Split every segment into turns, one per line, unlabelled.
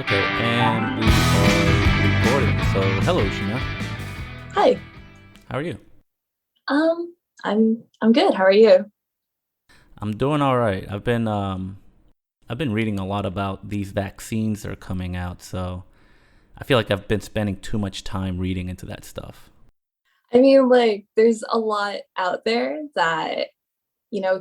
Okay, and we are recording. So, hello, Sheena.
Hi.
How are you?
I'm good. How are you?
I'm doing all right. I've been reading a lot about these vaccines that are coming out, so I feel like I've been spending too much time reading into that stuff.
I mean, like, there's a lot out there that,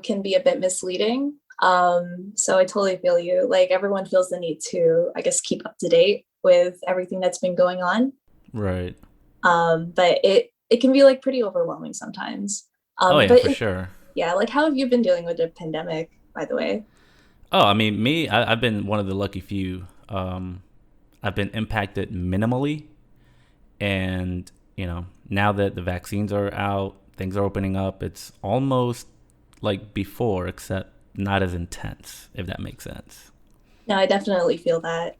can be a bit misleading. So I totally feel you. Like, everyone feels the need to, I guess, keep up to date with everything that's been going on.
Right.
But it can be like pretty overwhelming sometimes.
Oh
Um,
yeah,
but
for
it,
sure.
yeah, like, how have you been dealing with the pandemic, by the way?
Oh, I mean, I've been one of the lucky few. I've been impacted minimally, and now that the vaccines are out, things are opening up. It's almost like before, except not as intense, if that makes sense.
No, I definitely feel that.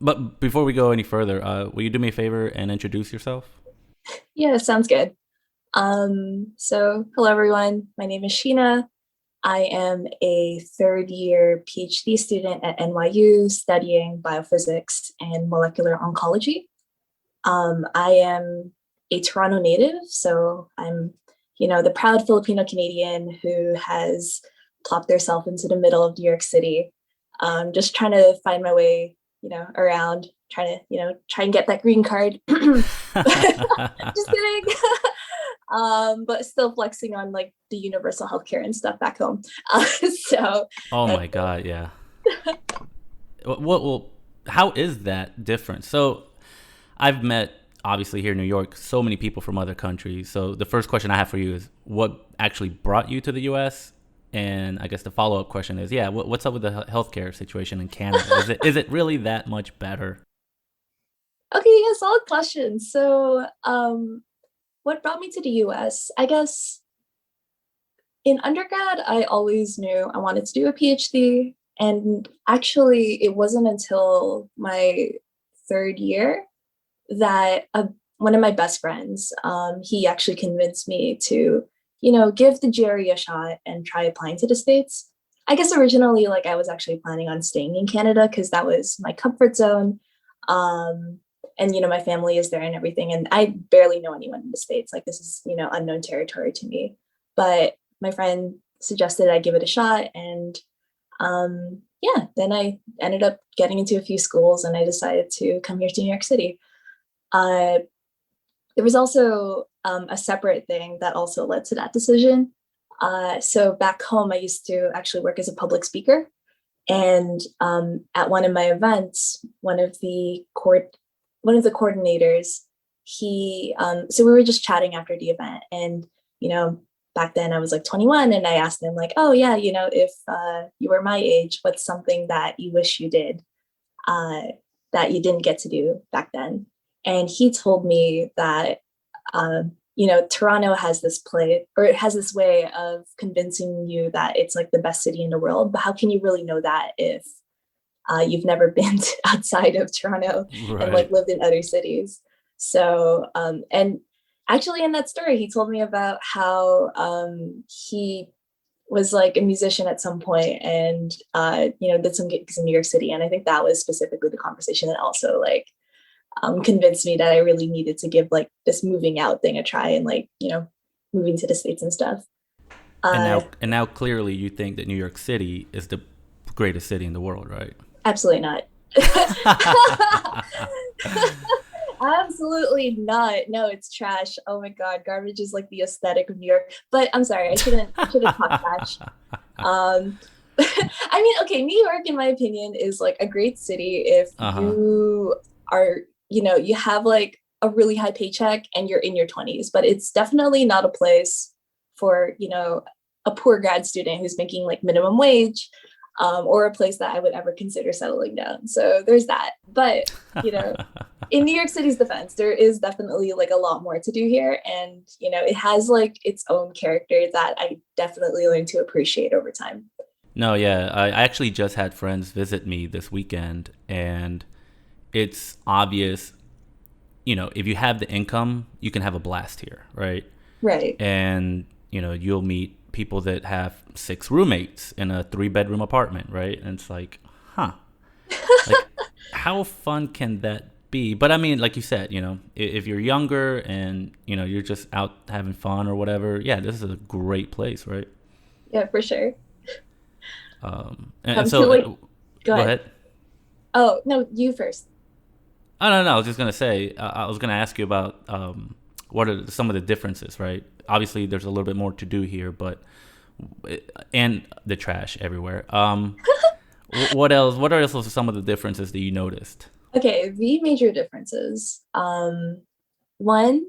But before we go any further, will you do me a favor and introduce yourself?
Yeah, sounds good. So hello everyone. My name is Sheena. I am a third year PhD student at NYU studying biophysics and molecular oncology. I am a Toronto native, so I'm, the proud Filipino-Canadian who has plopped herself into the middle of New York City, just trying to find my way, around, trying to, try and get that green card. Just kidding. But still flexing on like the universal healthcare and stuff back home. So
Oh
that's
my God, yeah. Well, how is that different? So I've met, obviously, here in New York, so many people from other countries. So the first question I have for you is what actually brought you to the US? And I guess the follow up question is, yeah, what's up with the healthcare situation in Canada? Is it really that much better?
okay, yeah, solid question. So what brought me to the US? I guess in undergrad, I always knew I wanted to do a PhD. And actually, it wasn't until my third year that one of my best friends, he actually convinced me to, give the GRE a shot and try applying to the States. I guess originally, like, I was actually planning on staying in Canada because that was my comfort zone. Um, and, my family is there and everything. And I barely know anyone in the States. Like, this is, unknown territory to me. But my friend suggested I give it a shot. And yeah, then I ended up getting into a few schools and I decided to come here to New York City. Uh, there was also a separate thing that also led to that decision. So back home, I used to actually work as a public speaker. And at one of my events, one of the coordinators, so we were just chatting after the event, and back then I was like 21, and I asked him like, oh yeah, if you were my age, what's something that you wish you did uh, that you didn't get to do back then? And he told me that Toronto has this play, or it has this way of convincing you that it's like the best city in the world. But how can you really know that if you've never been outside of Toronto and like
Right.
lived in other cities? So, and actually, in that story, he told me about how he was like a musician at some point and did some gigs in New York City. And I think that was specifically the conversation that also like convinced me that I really needed to give like this moving out thing a try and like, moving to the States and stuff.
And
Uh,
now clearly you think that New York City is the greatest city in the world, right?
Absolutely not. Absolutely not. No, it's trash. Oh my God. Garbage is like the aesthetic of New York. But I'm sorry, I shouldn't talk trash. Um I mean, okay, New York, in my opinion, is like a great city if
Uh-huh.
you are, you have like a really high paycheck and you're in your 20s, but it's definitely not a place for, a poor grad student who's making like minimum wage, or a place that I would ever consider settling down. So there's that. But, you know, in New York City's defense, there is definitely like a lot more to do here. And, it has like its own character that I definitely learned to appreciate over time.
No, yeah. I actually just had friends visit me this weekend, and it's obvious, if you have the income, you can have a blast here, right?
Right.
And, you'll meet people that have six roommates in a three-bedroom apartment, right? And it's like, huh. Like, how fun can that be? But I mean, like you said, if you're younger and you're just out having fun or whatever, yeah, this is a great place, right?
Yeah, for sure.
And
So
so,
like, go
go
ahead.
ahead.
Oh, no, you first.
Oh no, no, I was just gonna say, I was gonna ask you about what are some of the differences, right? Obviously, there's a little bit more to do here, but and the trash everywhere. What else? What are also some of the differences that you noticed?
Okay, the major differences. One,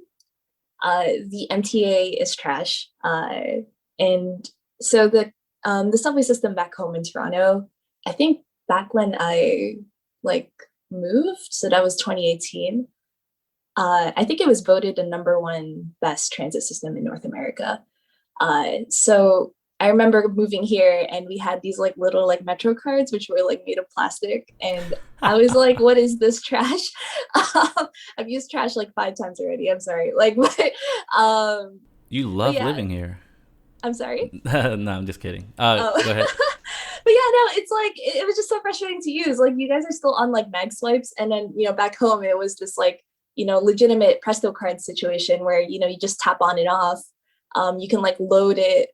the MTA is trash. And so the subway system back home in Toronto, I think back when I like moved, so that was 2018. I think it was voted the number one best transit system in North America. So I remember moving here and we had these like little like metro cards which were like made of plastic, and I was like, what is this trash? I've used trash like 5 times already. I'm sorry. Like
You
but
love
yeah,
living here.
I'm sorry.
No, I'm just kidding.
Oh.
Go ahead.
But yeah, no, it's like it was just so frustrating to use. Like you guys are still on like mag swipes, and then back home it was this like legitimate Presto card situation where you just tap on and off. You can like load it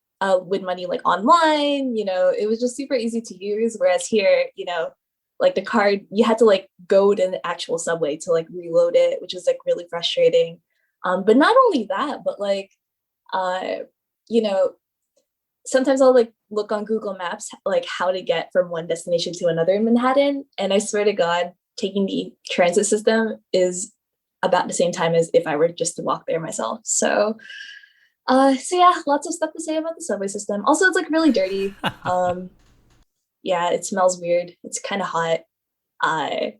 with money like online. It was just super easy to use. Whereas here, like the card, you had to like go to the actual subway to like reload it, which was like really frustrating. But not only that, but like uh, you know, sometimes I'll like look on Google Maps like how to get from one destination to another in Manhattan, and I swear to God, taking the transit system is about the same time as if I were just to walk there myself. So yeah, lots of stuff to say about the subway system. Also, it's like really dirty. Yeah, it smells weird. It's kind of hot. Uh,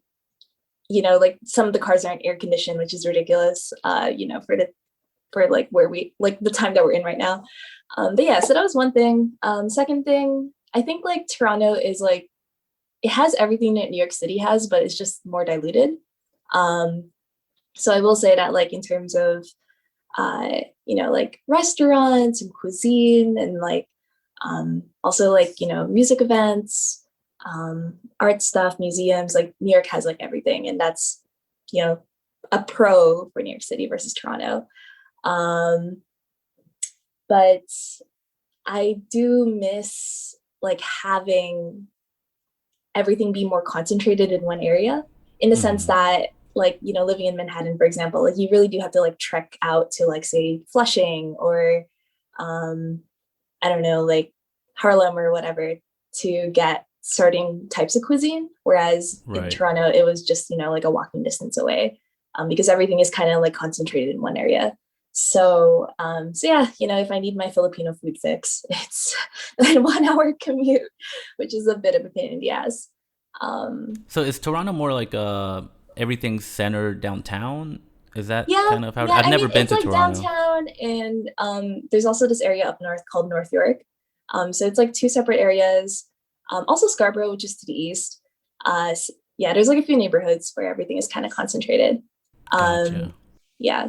like some of the cars aren't air conditioned, which is ridiculous. For like where we like the time that we're in right now. But yeah, so that was one thing. Second thing, I think like Toronto is like it has everything that New York City has, but it's just more diluted. Um, so I will say that like in terms of like restaurants and cuisine and like also like music events, art stuff, museums, like New York has like everything, and that's you know a pro for New York City versus Toronto. Um, but I do miss like having everything be more concentrated in one area, in the sense
Hmm.
that like living in Manhattan, for example, like you really do have to like trek out to like say Flushing or um I don't know, like Harlem or whatever, to get certain types of cuisine, whereas in
Right.
Toronto it was just like a walking distance away, because everything is kind of like concentrated in one area. So yeah, if I need my Filipino food fix, it's a 1 hour commute, which is a bit of a pain in the ass. Um,
So is Toronto more like everything's centered downtown? Is that
yeah,
kind of how?
yeah.
I've
I
never
mean,
been
it's
to
like
Toronto.
downtown, and there's also this area up north called North York. So it's like two separate areas. Also Scarborough, which is to the east. Yeah, there's like a few neighborhoods where everything is kind of concentrated. Um,
Gotcha.
yeah.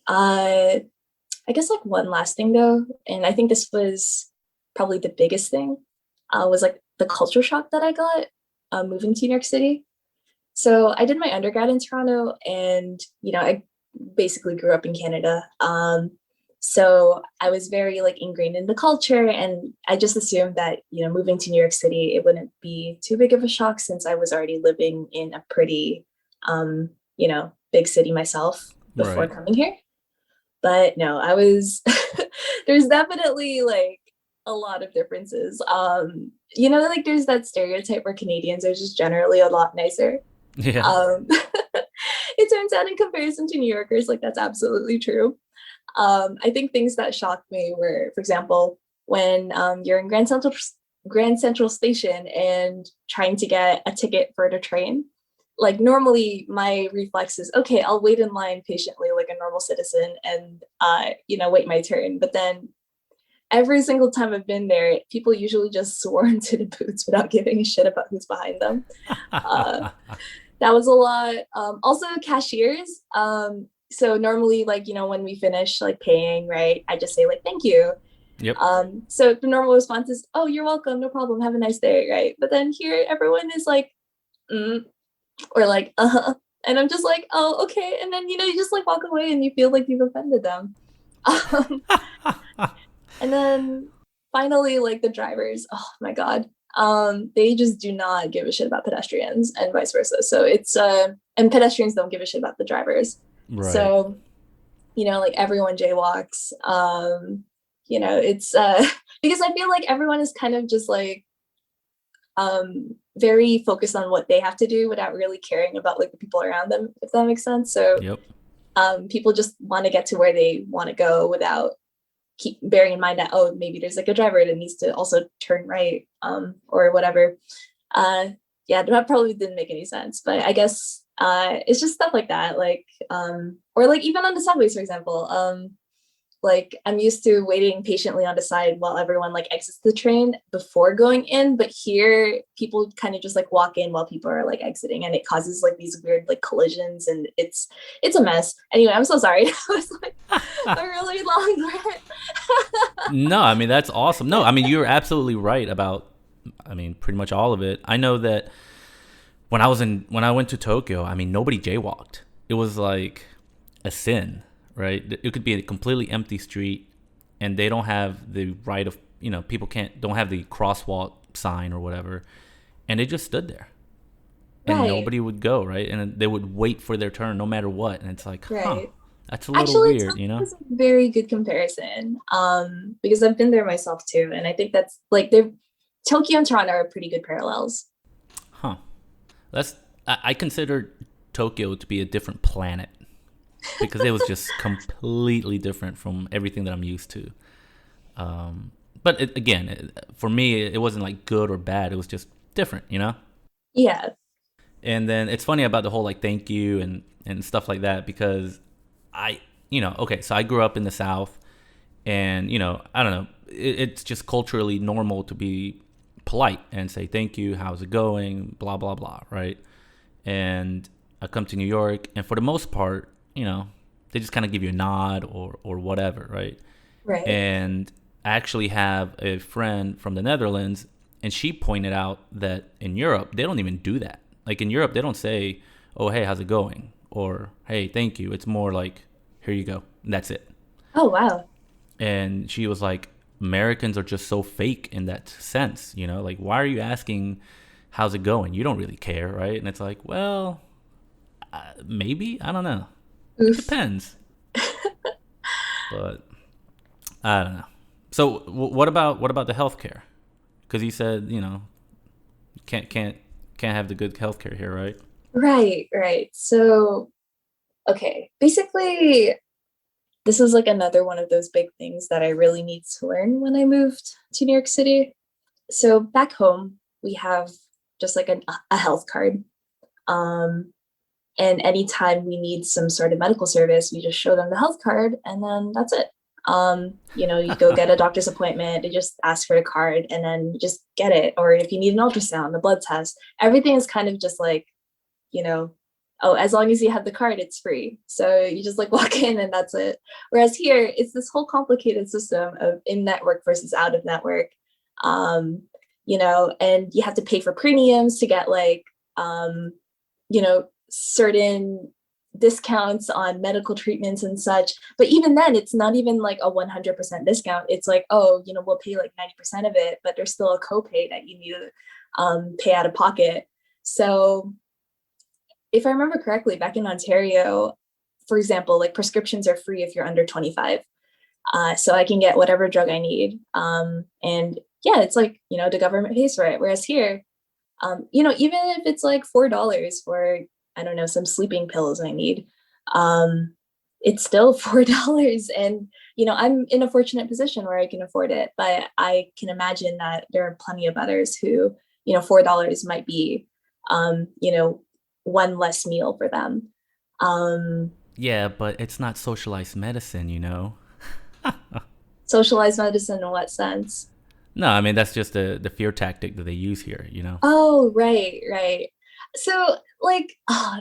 Uh, I guess like one last thing though, and I think this was probably the biggest thing, was like the culture shock that I got moving to New York City. So I did my undergrad in Toronto, and I basically grew up in Canada. So I was very like ingrained in the culture, and I just assumed that moving to New York City it wouldn't be too big of a shock since I was already living in a pretty big city myself before
Right.
coming here. But no, I was there's definitely like a lot of differences. Like there's that stereotype where Canadians are just generally a lot nicer.
Yeah.
um it turns out in comparison to New Yorkers, like that's absolutely true. I think things that shocked me were, for example, when you're in Grand Central Station and trying to get a ticket for the train. Like normally my reflex is okay, I'll wait in line patiently like a normal citizen and wait my turn. But then every single time I've been there, people usually just swarm to the booths without giving a shit about who's behind them. Uh, that was a lot. Also cashiers. So normally like when we finish like paying, right, I just say like thank you.
Yep.
So the normal response is, oh, you're welcome, no problem, have a nice day, right? But then here everyone is like mm, or like, and I'm just like, oh, okay. And then, you just like walk away and you feel like you've offended them. Um, and then finally, like the drivers, oh my God, they just do not give a shit about pedestrians and vice versa. So it's, and pedestrians don't give a shit about the drivers.
Right.
So, like everyone jaywalks. It's, because I feel like everyone is kind of just like, very focused on what they have to do without really caring about like the people around them, if that makes sense. So
Yep.
people just want to get to where they want to go without keep bearing in mind that, oh, maybe there's like a driver that needs to also turn right, or whatever. uh yeah, that probably didn't make any sense, but I guess it's just stuff like that, like or like even on the subways, for example. Like I'm used to waiting patiently on the side while everyone like exits the train before going in, but here people kind of just like walk in while people are like exiting, and it causes like these weird like collisions, and it's a mess. Anyway, I'm so sorry. It was like a really long rant.
No, I mean that's awesome. No, I mean you're absolutely right about, I mean, pretty much all of it. I know that when I went to Tokyo, I mean nobody jaywalked. It was like a sin, right? It could be a completely empty street, and they don't have the right of, people don't have the crosswalk sign or whatever, and they just stood there, and
Right,
nobody would go, right? And they would wait for their turn no matter what, and it's like, huh,
right.
that's a little
Actually,
weird,
Tokyo is a very good comparison. Because I've been there myself too, and I think that's like they're Tokyo and Toronto are pretty good parallels.
Huh? That's I consider Tokyo to be a different planet because it was just completely different from everything that I'm used to. But for me, it wasn't like good or bad. It was just different.
Yeah.
And then it's funny about the whole like thank you and stuff like that because okay, so I grew up in the South, and I don't know, it's just culturally normal to be polite and say thank you, how's it going, blah blah blah, right? And I come to New York, and for the most part, they just kind of give you a nod or whatever, right?
Right.
And I actually have a friend from the Netherlands, and she pointed out that in Europe they don't even do that. Like in Europe, they don't say, "Oh, hey, how's it going?" or "Hey, thank you." It's more like, "Here you go," and that's it.
Oh wow.
And she was like, Americans are just so fake in that sense, like why are you asking how's it going? You don't really care, right? And it's like, well, maybe, I don't know, it
Oof.
depends, but I don't know. So what about the healthcare? Because you said can't have the good healthcare here, right?
Right, right. So, okay. Basically, this is like another one of those big things that I really need to learn when I moved to New York City. So, back home, we have just like a health card. Um, and anytime we need some sort of medical service, we just show them the health card, and then that's it. You go get a doctor's appointment, they just ask for a card, and then you just get it. Or if you need an ultrasound, a blood test, everything is kind of just like, you know, oh, as long as you have the card, it's free. So you just like walk in and that's it. Whereas here, it's this whole complicated system of in network versus out of network. And you have to pay for premiums to get like, certain discounts on medical treatments and such. But even then, it's not even like a 100% discount. It's like, oh, we'll pay like 90% of it, but there's still a copay that you need to pay out of pocket. So if I remember correctly, back in Ontario, for example, like prescriptions are free if you're under 25. So I can get whatever drug I need. And yeah, it's like, the government pays for it. Whereas here, even if it's like $4 for, I don't know, some sleeping pills I need, it's still $4. And, I'm in a fortunate position where I can afford it, but I can imagine that there are plenty of others who, $4 might be, one less meal for them. Um,
Yeah, but it's not socialized medicine.
Socialized medicine in what sense?
No, I mean that's just the fear tactic that they use here.
Oh, right, right. So, like,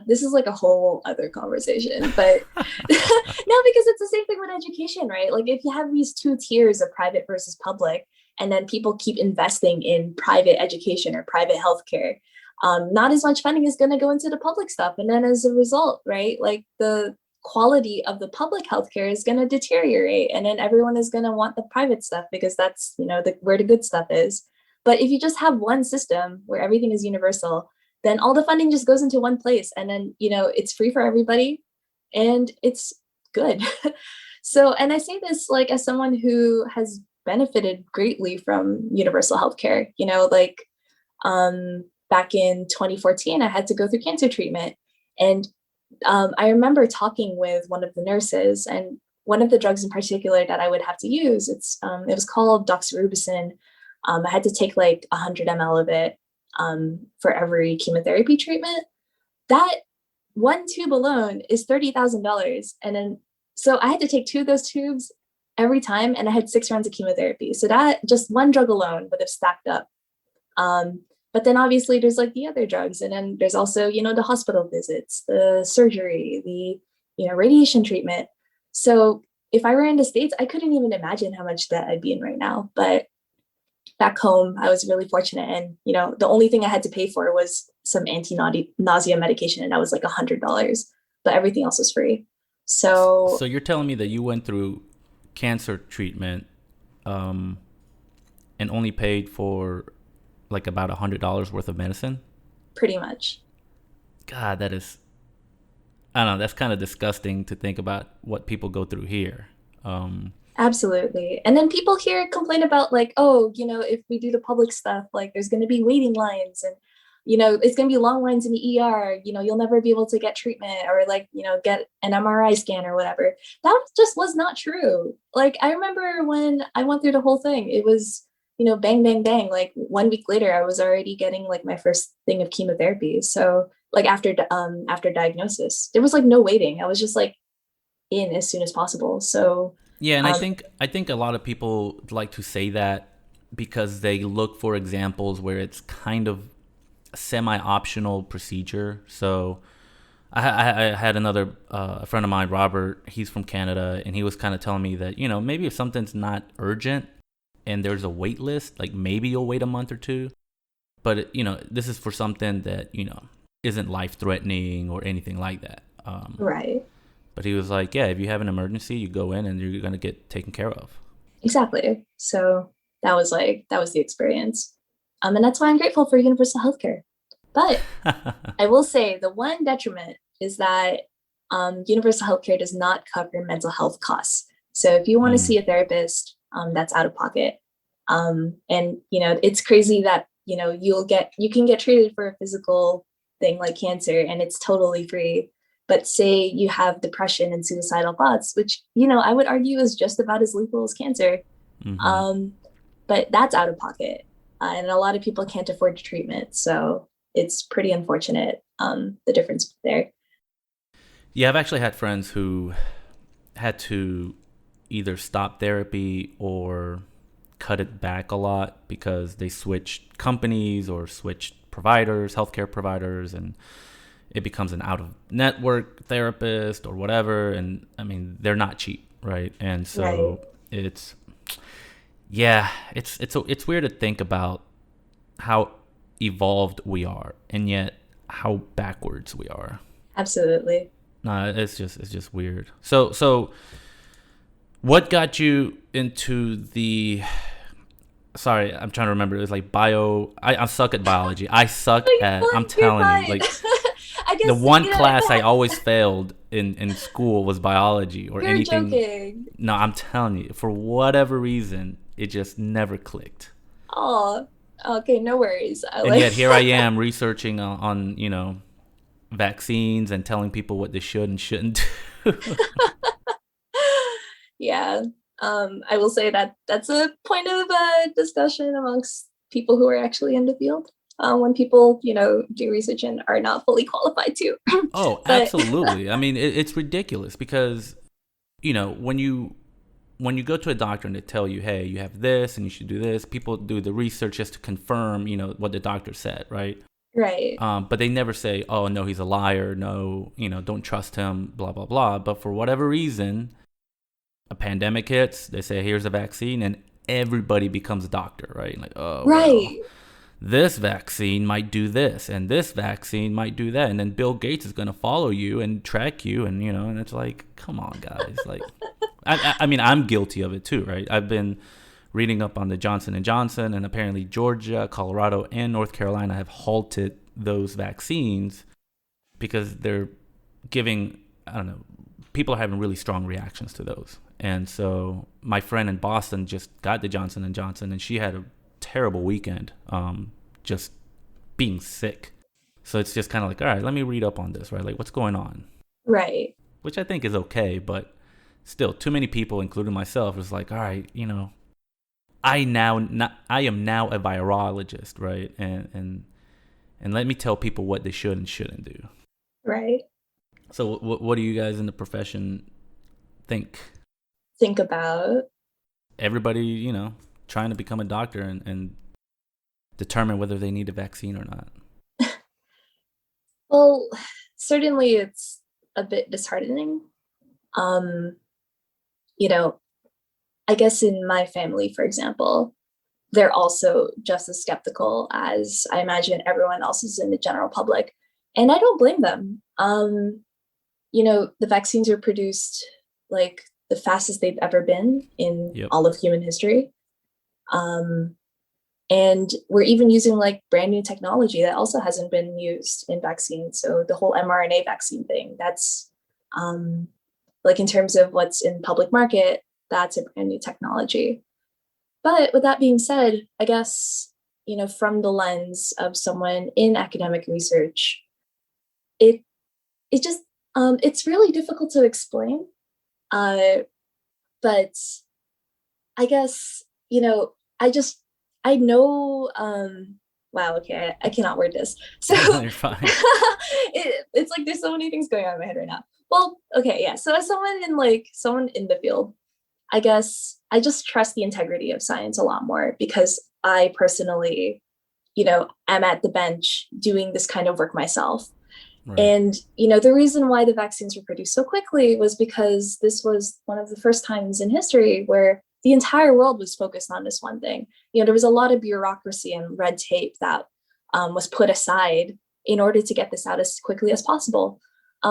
this is like a whole other conversation, but no, because it's the same thing with education, right? Like, if you have these two tiers of private versus public, and then people keep investing in private education or private healthcare, not as much funding is going to go into the public stuff. And then as a result, right, like the quality of the public healthcare is going to deteriorate. And then everyone is going to want the private stuff because that's, where the good stuff is. But if you just have one system where everything is universal, then all the funding just goes into one place. And then, it's free for everybody and it's good. So, and I say this like as someone who has benefited greatly from universal healthcare, back in 2014, I had to go through cancer treatment. And I remember talking with one of the nurses, and one of the drugs in particular that I would have to use, it was called doxorubicin. I had to take like 100 ml of it for every chemotherapy treatment. That one tube alone is $30,000. And then, so I had to take 2 of those tubes every time, and I had 6 rounds of chemotherapy. So that just one drug alone would have stacked up. But then obviously there's like the other drugs. And then there's also, the hospital visits, the surgery, the, radiation treatment. So if I were in the States, I couldn't even imagine how much debt I'd be in right now. But back home, I was really fortunate. And, the only thing I had to pay for was some anti-nausea medication. And that was like $100, but everything else was free. So
you're telling me that you went through cancer treatment and only paid for like about $100 worth of medicine?
Pretty much.
God, I don't know, that's kind of disgusting to think about what people go through here.
Absolutely. And then people here complain about like, oh, if we do the public stuff, like there's going to be waiting lines and, it's going to be long lines in the ER, you'll never be able to get treatment or like, get an MRI scan or whatever. That just was not true. Like, I remember when I went through the whole thing, it was, bang, bang, bang. Like 1 week later, I was already getting like my first thing of chemotherapy. So like after diagnosis, there was like no waiting. I was just like in as soon as possible. So
yeah, and I think a lot of people like to say that because they look for examples where it's kind of a semi-optional procedure. So I had another a friend of mine, Robert. He's from Canada, and he was kind of telling me that maybe if something's not urgent and there's a wait list, like maybe you'll wait a month or two. But this is for something that isn't life-threatening or anything like that.
Right.
But he was like, yeah, if you have an emergency, you go in and you're going to get taken care of.
Exactly. So that was the experience. And that's why I'm grateful for universal healthcare. But I will say the one detriment is that universal healthcare does not cover mental health costs. So if you want to see a therapist, that's out of pocket. And, it's crazy that, you can get treated for a physical thing like cancer and it's totally free. But say you have depression and suicidal thoughts, which, I would argue is just about as lethal as cancer.
Mm-hmm.
But that's out of pocket. And a lot of people can't afford treatment. So it's pretty unfortunate, the difference there.
Yeah, I've actually had friends who had to either stop therapy or cut it back a lot because they switched companies or switched providers, healthcare providers, and it becomes an out-of-network therapist or whatever. And I mean, they're not cheap, right? And so it's weird to think about how evolved we are and yet how backwards we are.
Absolutely.
No, it's just weird. So what got you into the... Sorry, I'm trying to remember. It was like I suck at biology. I suck at... I'm telling you, like... I guess, the one class I always failed in school was biology or
You're
anything.
Joking.
No, I'm telling you, for whatever reason, it just never clicked.
Oh, okay, no worries.
Yet here I am researching on vaccines and telling people what they should and shouldn't do.
Yeah, I will say that that's a point of discussion amongst people who are actually in the field. When people, do research and are not fully qualified to.
Oh, absolutely. I mean, it's ridiculous because, when you go to a doctor and they tell you, hey, you have this and you should do this, people do the research just to confirm, what the doctor said, right?
Right.
But they never say, oh, no, he's a liar. No, don't trust him, blah, blah, blah. But for whatever reason, a pandemic hits, they say, here's a vaccine, and everybody becomes a doctor, right? Like, oh,
right.
Well, this vaccine might do this and this vaccine might do that, and then Bill Gates is going to follow you and track you, and and it's like, come on, guys. Like, I mean, I'm guilty of it too, right? I've been reading up on the Johnson and Johnson, and apparently Georgia, Colorado, and North Carolina have halted those vaccines because they're giving, I don't know, people are having really strong reactions to those. And so my friend in Boston just got the Johnson and Johnson, and she had a terrible weekend, just being sick. So it's just kind of like, all right, let me read up on this, right? Like, what's going on?
Right.
Which I think is okay, but still, too many people, including myself, was like, all right, I am now a virologist, right? And let me tell people what they should and shouldn't do.
Right.
So what do you guys in the profession think
About?
Everybody, trying to become a doctor and determine whether they need a vaccine or not.
Well, certainly it's a bit disheartening. You know, I guess in my family, for example, they're also just as skeptical as I imagine everyone else is in the general public. And I don't blame them. The vaccines are produced like the fastest they've ever been in all of human history. And we're even using like brand new technology that also hasn't been used in vaccines. So the whole mRNA vaccine thing, that's like in terms of what's in public market, that's a brand new technology. But with that being said, I guess, from the lens of someone in academic research, it just, it's really difficult to explain. But I guess, I know, wow, okay, I cannot word this. So
You're fine.
It's like there's so many things going on in my head right now. Well, okay, yeah. So as someone in the field, I guess I just trust the integrity of science a lot more because I personally, am at the bench doing this kind of work myself. Right. And, the reason why the vaccines were produced so quickly was because this was one of the first times in history where the entire world was focused on this one thing. There was a lot of bureaucracy and red tape that was put aside in order to get this out as quickly as possible.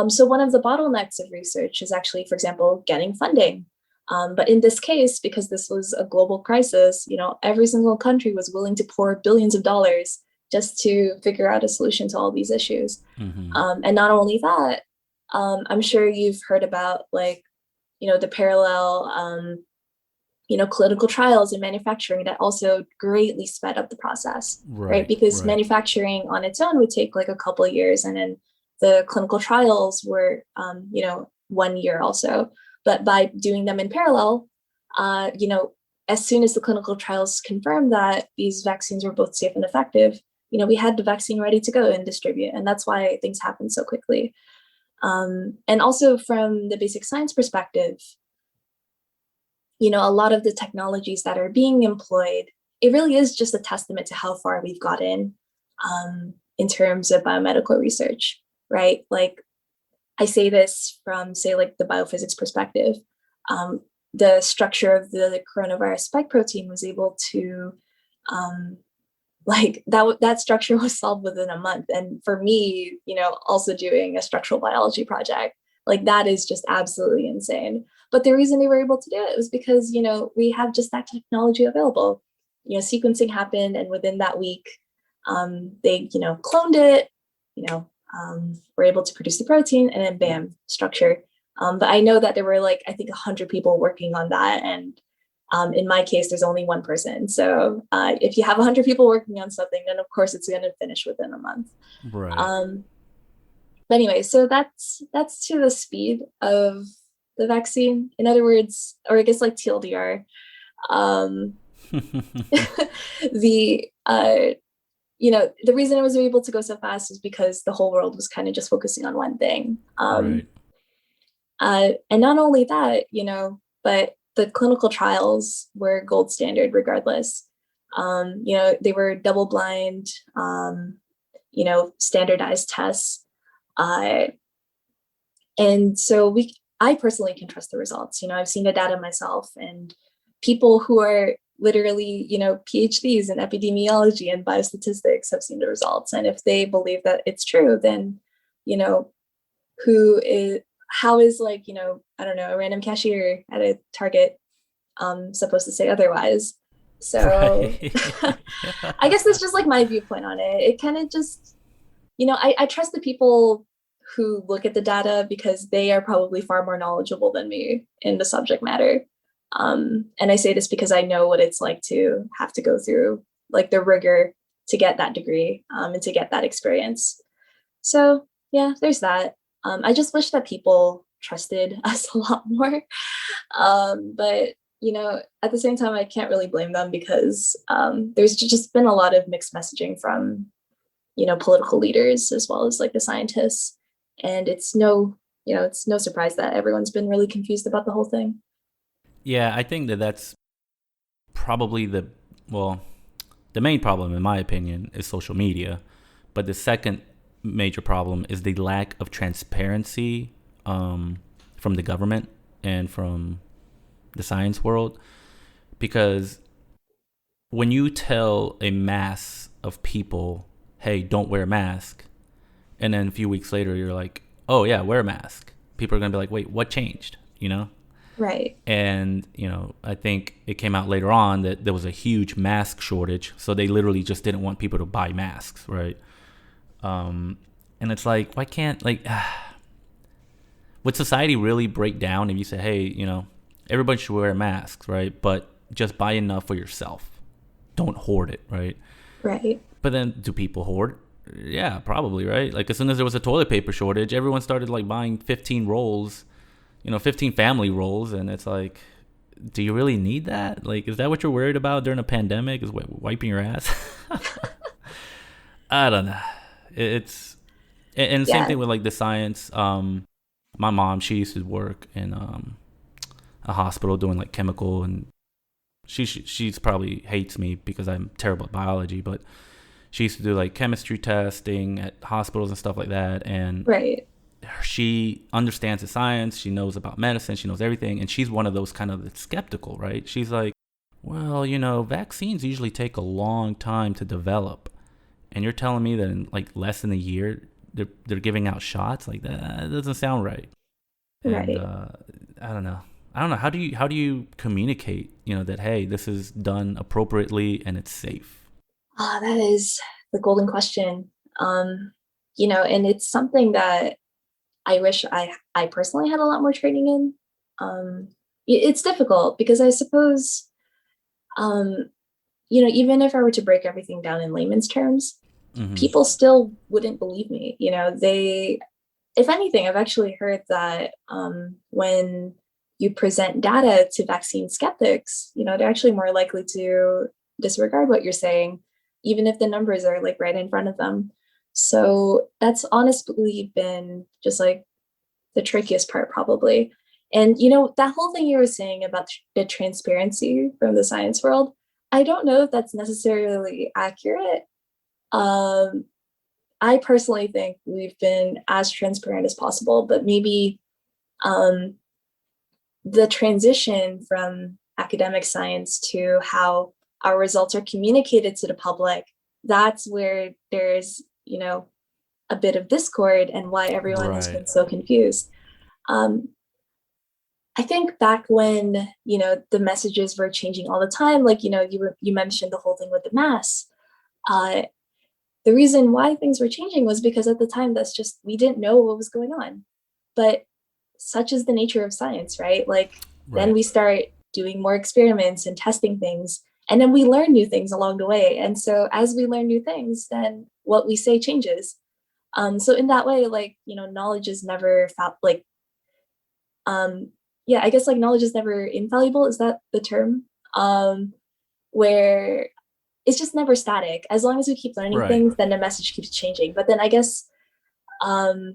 So one of the bottlenecks of research is actually, for example, getting funding. But in this case, because this was a global crisis, every single country was willing to pour billions of dollars just to figure out a solution to all these issues. Mm-hmm. And not only that, I'm sure you've heard about the parallel, clinical trials and manufacturing that also greatly sped up the process, right? Because manufacturing on its own would take like a couple of years, and then the clinical trials were, 1 year also. But by doing them in parallel, as soon as the clinical trials confirmed that these vaccines were both safe and effective, we had the vaccine ready to go and distribute. And that's why things happened so quickly. And also from the basic science perspective, a lot of the technologies that are being employed, it really is just a testament to how far we've gotten in terms of biomedical research, right? Like, I say this from, say, like the biophysics perspective. The structure of the coronavirus spike protein was able to, that structure was solved within a month. And for me, also doing a structural biology project, like that is just absolutely insane. But the reason they were able to do it was because, we have just that technology available. Sequencing happened, and within that week, they, cloned it, were able to produce the protein, and then bam, structure. But I know that there were I think 100 people working on that. And in my case, there's only one person. So if you have 100 people working on something, then of course it's going to finish within a month. Right. But anyway, so that's to the speed of the vaccine. In other words, or I guess like TLDR, the reason it was able to go so fast is because the whole world was kind of just focusing on one thing. Right. And not only that, but the clinical trials were gold standard regardless. They were double blind, standardized tests. And so I personally can trust the results. I've seen the data myself, and people who are, literally, PhDs in epidemiology and biostatistics have seen the results. And if they believe that it's true, then, you know, how is like, I don't know, a random cashier at a Target supposed to say otherwise? So
Right.
I guess that's just like my viewpoint on it. It kind of just, I trust the people who look at the data because they are probably far more knowledgeable than me in the subject matter. And I say this because I know what it's like to have to go through like the rigor to get that degree and to get that experience. So yeah, there's that. I just wish that people trusted us a lot more. But at the same time, I can't really blame them because there's just been a lot of mixed messaging from, political leaders as well as like the scientists. And it's no surprise that everyone's been really confused about the whole thing.
Yeah, I think that that's probably the main problem, in my opinion, is social media. But the second major problem is the lack of transparency from the government and from the science world. Because when you tell a mass of people, hey, don't wear a mask, and then a few weeks later you're like, oh, yeah, wear a mask, people are going to be like, wait, what changed?
Right.
And, I think it came out later on that there was a huge mask shortage. So they literally just didn't want people to buy masks, right? And it's like, why can't, like, would society really break down if you say, hey, everybody should wear masks, right? But just buy enough for yourself. Don't hoard it, right?
Right.
But then do people hoard? Yeah, probably, right? Like as soon as there was a toilet paper shortage, everyone started like buying 15 rolls, 15 family rolls. And it's like, do you really need that? Like, is that what you're worried about during a pandemic? Is wiping your ass? I don't know. It's, and same
Yeah.
thing with like the science. My mom, she used to work in a hospital doing like chemical, and she's probably hates me because I'm terrible at biology, but she used to do like chemistry testing at hospitals and stuff like that. And
Right.
she understands the science. She knows about medicine. She knows everything. And she's one of those kind of skeptical, right? She's like, well, vaccines usually take a long time to develop. And you're telling me that in like less than a year, they're giving out shots like that? That doesn't sound right. And
Right.
I don't know. I don't know. How do you communicate, that, hey, this is done appropriately and it's safe?
That is the golden question. And it's something that I wish I personally had a lot more training in. It's difficult because I suppose, um, even if I were to break everything down in layman's terms,
Mm-hmm.
people still wouldn't believe me. If anything, I've actually heard that when you present data to vaccine skeptics, they're actually more likely to disregard what you're saying, even if the numbers are like right in front of them. So that's honestly been just like the trickiest part, probably. And that whole thing you were saying about the transparency from the science world, I don't know if that's necessarily accurate. Um, I personally think we've been as transparent as possible, but maybe um, the transition from academic science to how our results are communicated to the public, that's where there's, a bit of discord and why everyone has
Right.
been so confused. Um, I think back when, the messages were changing all the time, like, you mentioned the whole thing with the mass. Uh, the reason why things were changing was because at the time that's just we didn't know what was going on. But such is the nature of science, right? Like then
Right.
we start doing more experiments and testing things, and then we learn new things along the way. And so as we learn new things, then what we say changes. So in that way, like, knowledge is never like um yeah, I guess like knowledge is never infallible, is that the term? Where it's just never static. As long as we keep learning
Right.
things, then the message keeps changing. But then I guess um,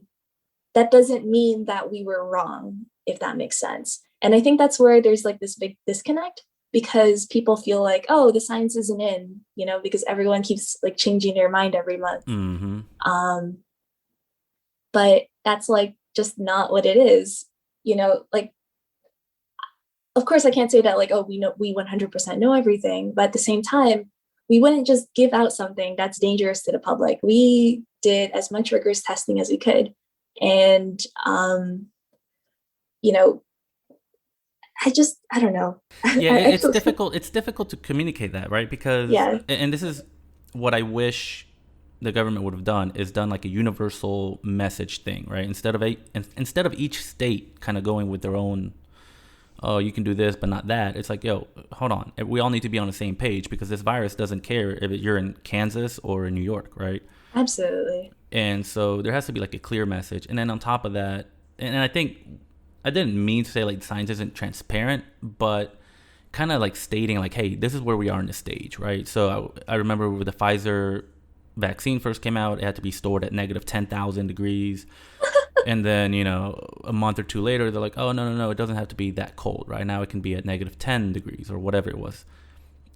that doesn't mean that we were wrong, if that makes sense. And I think that's where there's like this big disconnect because people feel like, oh, the science isn't in, because everyone keeps like changing their mind every month.
Mm-hmm.
Um, but that's like just not what it is. Like of course, I can't say that like, oh, we 100% know everything, but at the same time, we wouldn't just give out something that's dangerous to the public. We did as much rigorous testing as we could, and you know, I don't know.
Yeah,
I
it's
feel,
difficult. It's difficult to communicate that, right? Because,
yeah,
and this is what I wish the government would have done, is done like a universal message thing, right? Instead of each state kind of going with their own, oh, you can do this but not that. It's like, yo, hold on, we all need to be on the same page, because this virus doesn't care if you're in Kansas or in New York, right?
absolutely.
And so there has to be like a clear message. And then on top of that, and I think I didn't mean to say like science isn't transparent, but kind of like stating like, hey, this is where we are in the stage, right? So I remember when the Pfizer vaccine first came out, it had to be stored at negative 10,000 degrees. And then, a month or two later, they're like, oh, no, it doesn't have to be that cold. Right now it can be at negative 10 degrees or whatever it was.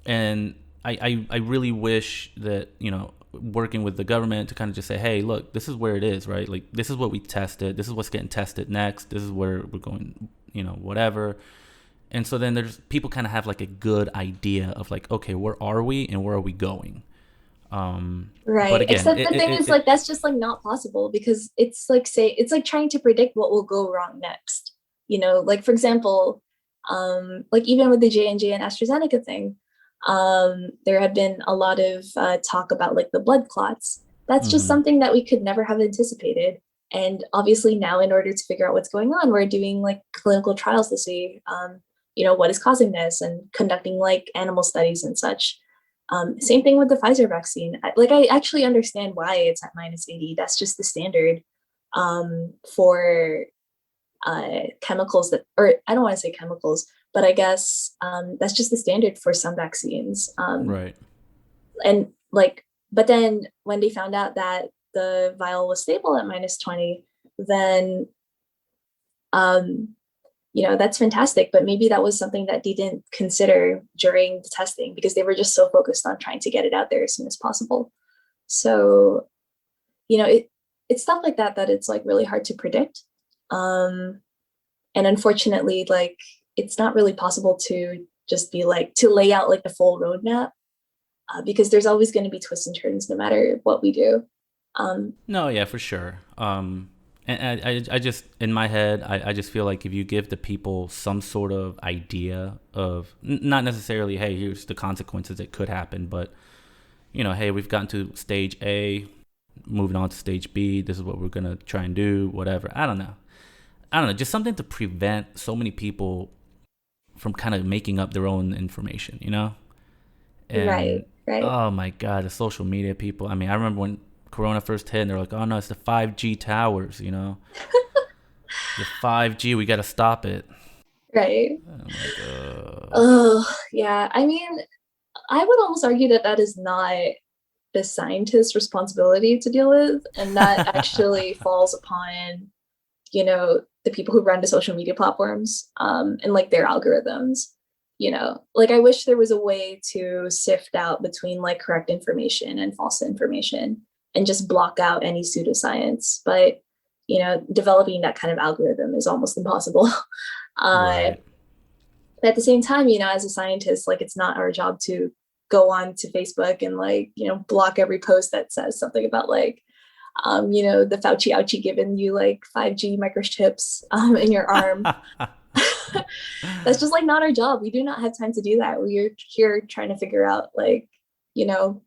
And I really wish that, working with the government to kind of just say, hey, look, this is where it is, right? Like, this is what we tested. This is what's getting tested next. This is where we're going, whatever. And so then there's people kind of have like a good idea of like, okay, where are we and where are we going? But
Right.
again,
Except the thing is like that's just like not possible because it's like it's like trying to predict what will go wrong next. Like for example, like even with the J&J and AstraZeneca thing, there had been a lot of talk about like the blood clots. That's just
mhm,
something that we could never have anticipated. And obviously now in order to figure out what's going on, we're doing like clinical trials to see what is causing this and conducting like animal studies and such. Same thing with the Pfizer vaccine. I actually understand why it's at -80. That's just the standard for chemicals that, or I don't want to say chemicals, but I guess that's just the standard for some vaccines.
right.
And like, but then when they found out that the vial was stable at -20, then that's fantastic, but maybe that was something that they didn't consider during the testing because they were just so focused on trying to get it out there as soon as possible. So, it's stuff like that it's like really hard to predict. And unfortunately, like it's not really possible to just be like to lay out like the full roadmap because there's always going to be twists and turns no matter what we do.
No, yeah, for sure. And I just, in my head, I just feel like if you give the people some sort of idea of, not necessarily, hey, here's the consequences that could happen, but, hey, we've gotten to stage A, moving on to stage B, this is what we're going to try and do, whatever. I don't know. Just something to prevent so many people from kind of making up their own information, And,
Right, right.
oh my God, the social media people. I mean, I remember when Corona first hit, and they're like, "Oh no, it's the 5G towers, the 5G, we got to stop it."
Right.
Oh my God.
Oh, yeah. I mean, I would almost argue that that is not the scientist's responsibility to deal with, and that actually falls upon, the people who run the social media platforms, and like their algorithms. Like I wish there was a way to sift out between like correct information and false information and just block out any pseudoscience. But, developing that kind of algorithm is almost impossible. uh,
Right.
but at the same time, as a scientist, like it's not our job to go on to Facebook and like, block every post that says something about like, the Fauci ouchie giving you like 5G microchips in your arm. That's just like not our job. We do not have time to do that. We're here trying to figure out like, you know,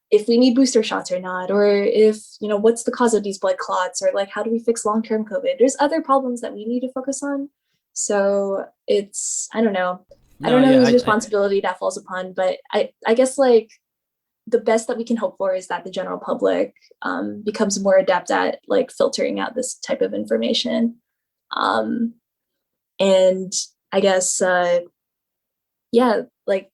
if we need booster shots or not, or if, what's the cause of these blood clots, or like how do we fix long-term COVID? There's other problems that we need to focus on. So it's, I don't know. I
No,
don't know
yeah,
whose responsibility that falls upon, but I guess like the best that we can hope for is that the general public becomes more adept at like filtering out this type of information. Um, and I guess, yeah, like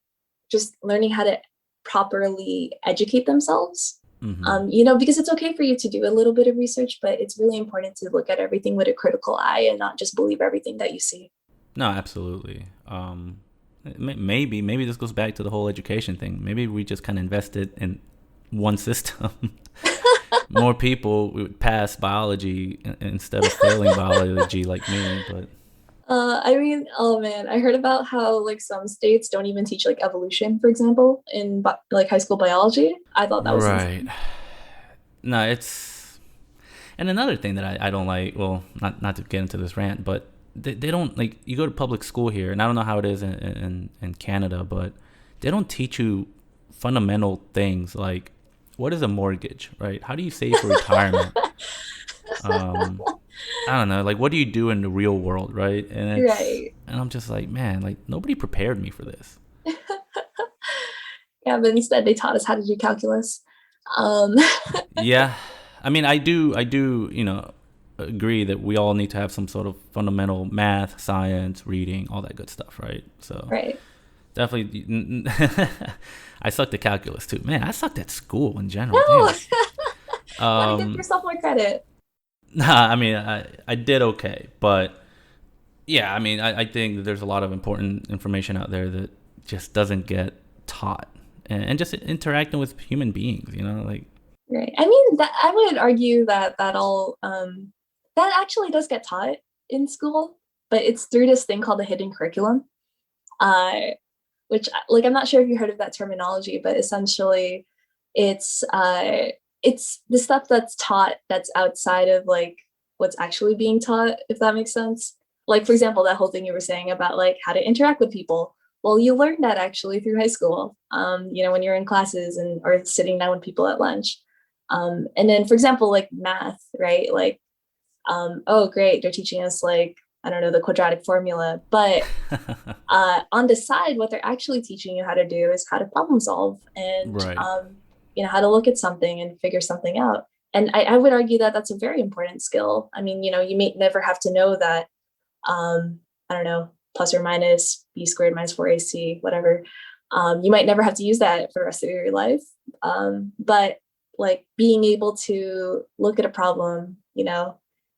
just learning how to properly educate themselves.
mm-hmm.
Because it's okay for you to do a little bit of research, but it's really important to look at everything with a critical eye and not just believe everything that you see.
No, absolutely. Maybe this goes back to the whole education thing. Maybe we just kind of invested in one system. More people would pass biology instead of failing biology like me, but
I mean, oh man, I heard about how like some states don't even teach like evolution, for example, in like high school biology. I thought that was
Right.
insane.
No, it's and another thing that I don't like. Well, not to get into this rant, but they don't like you go to public school here, and I don't know how it is in Canada, but they don't teach you fundamental things like what is a mortgage, right? How do you save for retirement? Um, I don't know, like what do you do in the real world, right?
Right.
And I'm just like, man, like nobody prepared me for this.
Yeah, but instead they taught us how to do calculus. Um,
Yeah, I mean, I do, agree that we all need to have some sort of fundamental math, science, reading, all that good stuff, right? So
right.
definitely, I sucked at calculus too. Man, I sucked at school in general.
No,
Damn.
gotta give
Um,
yourself more credit.
nah, I mean, I did okay, but yeah, I mean, I think that there's a lot of important information out there that just doesn't get taught, and just interacting with human beings, like
Right. I mean, that I would argue that that actually does get taught in school, but it's through this thing called the hidden curriculum. Uh, which like I'm not sure if you heard of that terminology, but essentially it's it's the stuff that's taught that's outside of like what's actually being taught, if that makes sense. Like for example, that whole thing you were saying about like how to interact with people. Well, you learn that actually through high school. When you're in classes and or sitting down with people at lunch. And then for example, like math, right? Like, oh great, they're teaching us like, I don't know, the quadratic formula, but on the side, what they're actually teaching you how to do is how to problem solve and
right.
how to look at something and figure something out. And I would argue that that's a very important skill. I mean, you may never have to know that, I don't know, plus or minus b squared minus 4ac, whatever. You might never have to use that for the rest of your life. But like being able to look at a problem,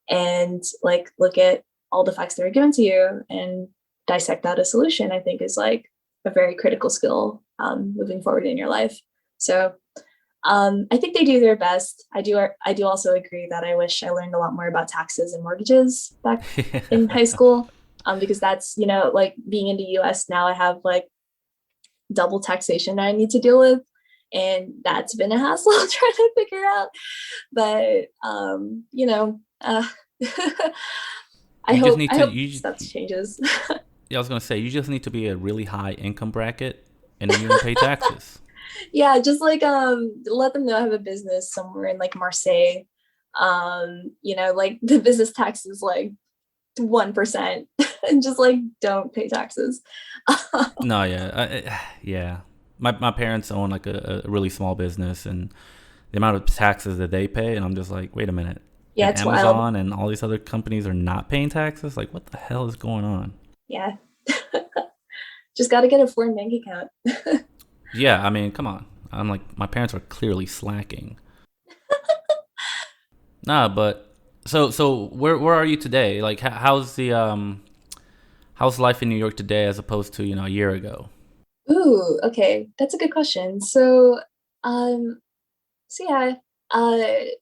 and like look at all the facts that are given to you and dissect out a solution, I think is like a very critical skill moving forward in your life. So I think they do their best. I do also agree that I wish I learned a lot more about taxes and mortgages back in high school, because that's like being in the U.S. now. I have like double taxation that I need to deal with, and that's been a hassle trying to figure out. But I
You just
hope
need
I
to
hope
you
stuff changes.
Yeah, I was gonna say you just need to be a really high income bracket, and then you don't pay taxes.
Yeah, just like let them know I have a business somewhere in like Marseille. Like the business tax is like 1% and just like don't pay taxes.
No, yeah, yeah. My parents own like a really small business, and the amount of taxes that they pay, and I'm just like, wait a minute.
Yeah,
And
it's wild.
Amazon and all these other companies are not paying taxes. Like, what the hell is going on?
Yeah. Just got to get a foreign bank account.
Yeah, I mean, come on. I'm like, my parents are clearly slacking. Nah, but so where are you today? Like, how's life in New York today as opposed to a year ago?
Ooh, okay. That's a good question. Um, so yeah,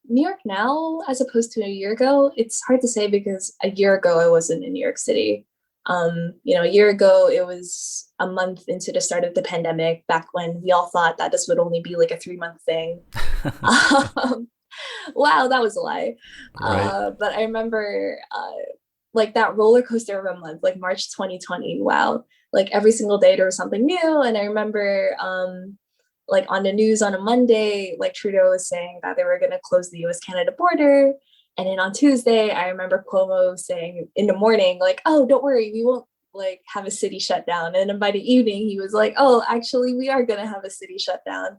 New York now, as opposed to a year ago, it's hard to say because a year ago I wasn't in New York City. A year ago it was a month into the start of the pandemic, back when we all thought that this would only be like a 3-month thing. Um, wow, that was a lie.
Right.
But I remember like that roller coaster of a month, like March 2020. Wow, like every single day there was something new. And I remember like on the news on a Monday, like Trudeau was saying that they were going to close the US Canada border. And then on Tuesday, I remember Cuomo saying in the morning, like, oh, don't worry, we won't like have a city shut down. And then by the evening, he was like, oh, actually, we are going to have a city shut down.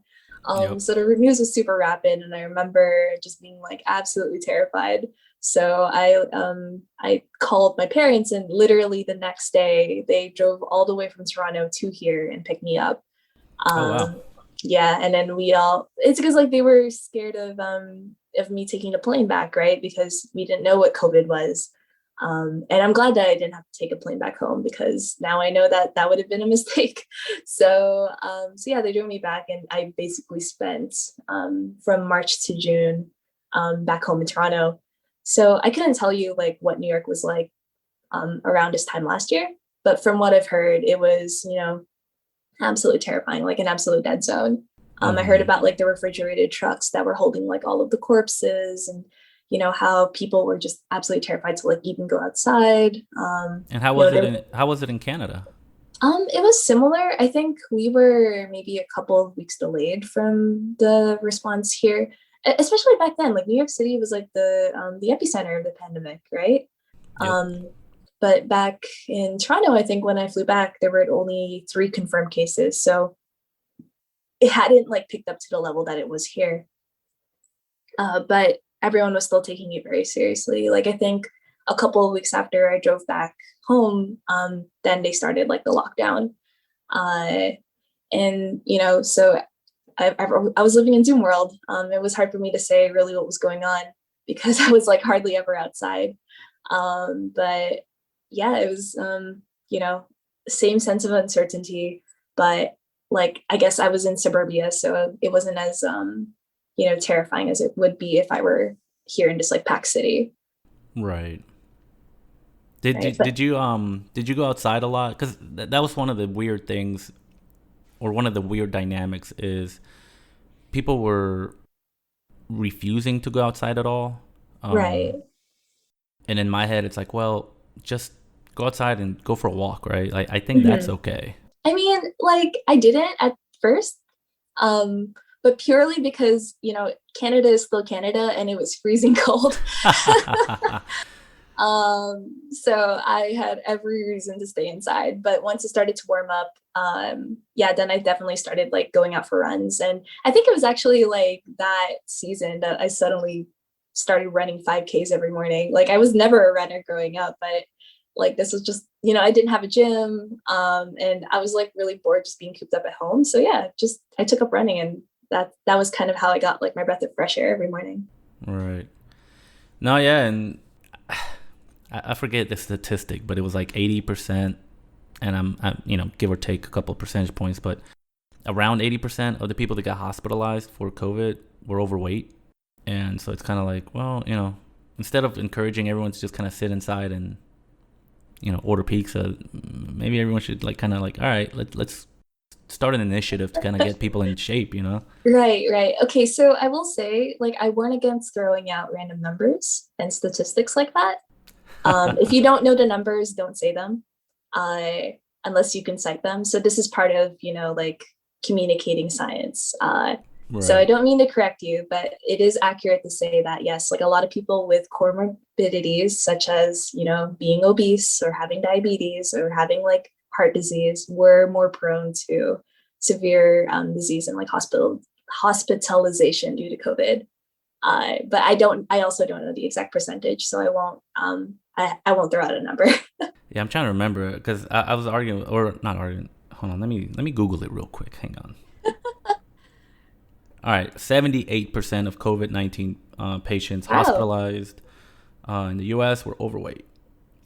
Yep.
So the news was super rapid. And I remember just being like absolutely terrified. So I called my parents, and literally the next day they drove all the way from Toronto to here and picked me up.
Oh wow.
Um, yeah, and then we all, it's because like they were scared of me taking the plane back, right? Because we didn't know what COVID was. And I'm glad that I didn't have to take a plane back home, because now I know that that would have been a mistake. So yeah, they drove me back, and I basically spent from March to June back home in Toronto. So I couldn't tell you like what New York was like around this time last year. But from what I've heard, it was, absolutely terrifying, like an absolute dead zone. I heard about like the refrigerated trucks that were holding like all of the corpses, and how people were just absolutely terrified to like even go outside.
And how was it in Canada?
It was similar. I think we were maybe a couple of weeks delayed from the response here, especially back then. Like New York City was like the epicenter of the pandemic, right?
Yep.
But back in Toronto, I think when I flew back, there were only 3 confirmed cases, so it hadn't like picked up to the level that it was here. But everyone was still taking it very seriously. Like I think a couple of weeks after I drove back home, then they started like the lockdown. And so I was living in Zoom world. It was hard for me to say really what was going on because I was like hardly ever outside. But yeah, it was same sense of uncertainty, but like I guess I was in suburbia, so it wasn't as terrifying as it would be if I were here in just like Pack City.
Right. Did you go outside a lot? Because that was one of the weird things, or one of the weird dynamics is people were refusing to go outside at all.
Right.
And in my head, it's like, well, just go outside and go for a walk, right? Like I think that's okay.
I mean, like I didn't at first, but purely because Canada is still Canada and it was freezing cold. So I had every reason to stay inside. But once it started to warm up, then I definitely started like going out for runs. And I think it was actually like that season that I suddenly started running 5Ks every morning. Like I was never a runner growing up, but like this was just, I didn't have a gym. And I was like really bored just being cooped up at home. So yeah, I took up running, and that was kind of how I got like my breath of fresh air every morning.
Right. No, yeah, and I forget the statistic, but it was like 80%, and I'm give or take a couple percentage points, but around 80% of the people that got hospitalized for COVID were overweight. And so it's kind of like, well, instead of encouraging everyone to just kind of sit inside and, order pizza, maybe everyone should like kind of like, all right, let's start an initiative to kind of get people in shape,
Right. Okay, so I will say, like, I warn against throwing out random numbers and statistics like that. If you don't know the numbers, don't say them, unless you can cite them. So this is part of, like communicating science.
Right.
So I don't mean to correct you, but it is accurate to say that, yes, like a lot of people with comorbidities, such as, being obese or having diabetes or having like heart disease, were more prone to severe disease and like hospitalization due to COVID. But I also don't know the exact percentage, so I won't throw out a number.
Yeah, I'm trying to remember because I was arguing, or not arguing. Hold on, let me Google it real quick. Hang on. All right, 78% of COVID-19 patients hospitalized in the U.S. were overweight.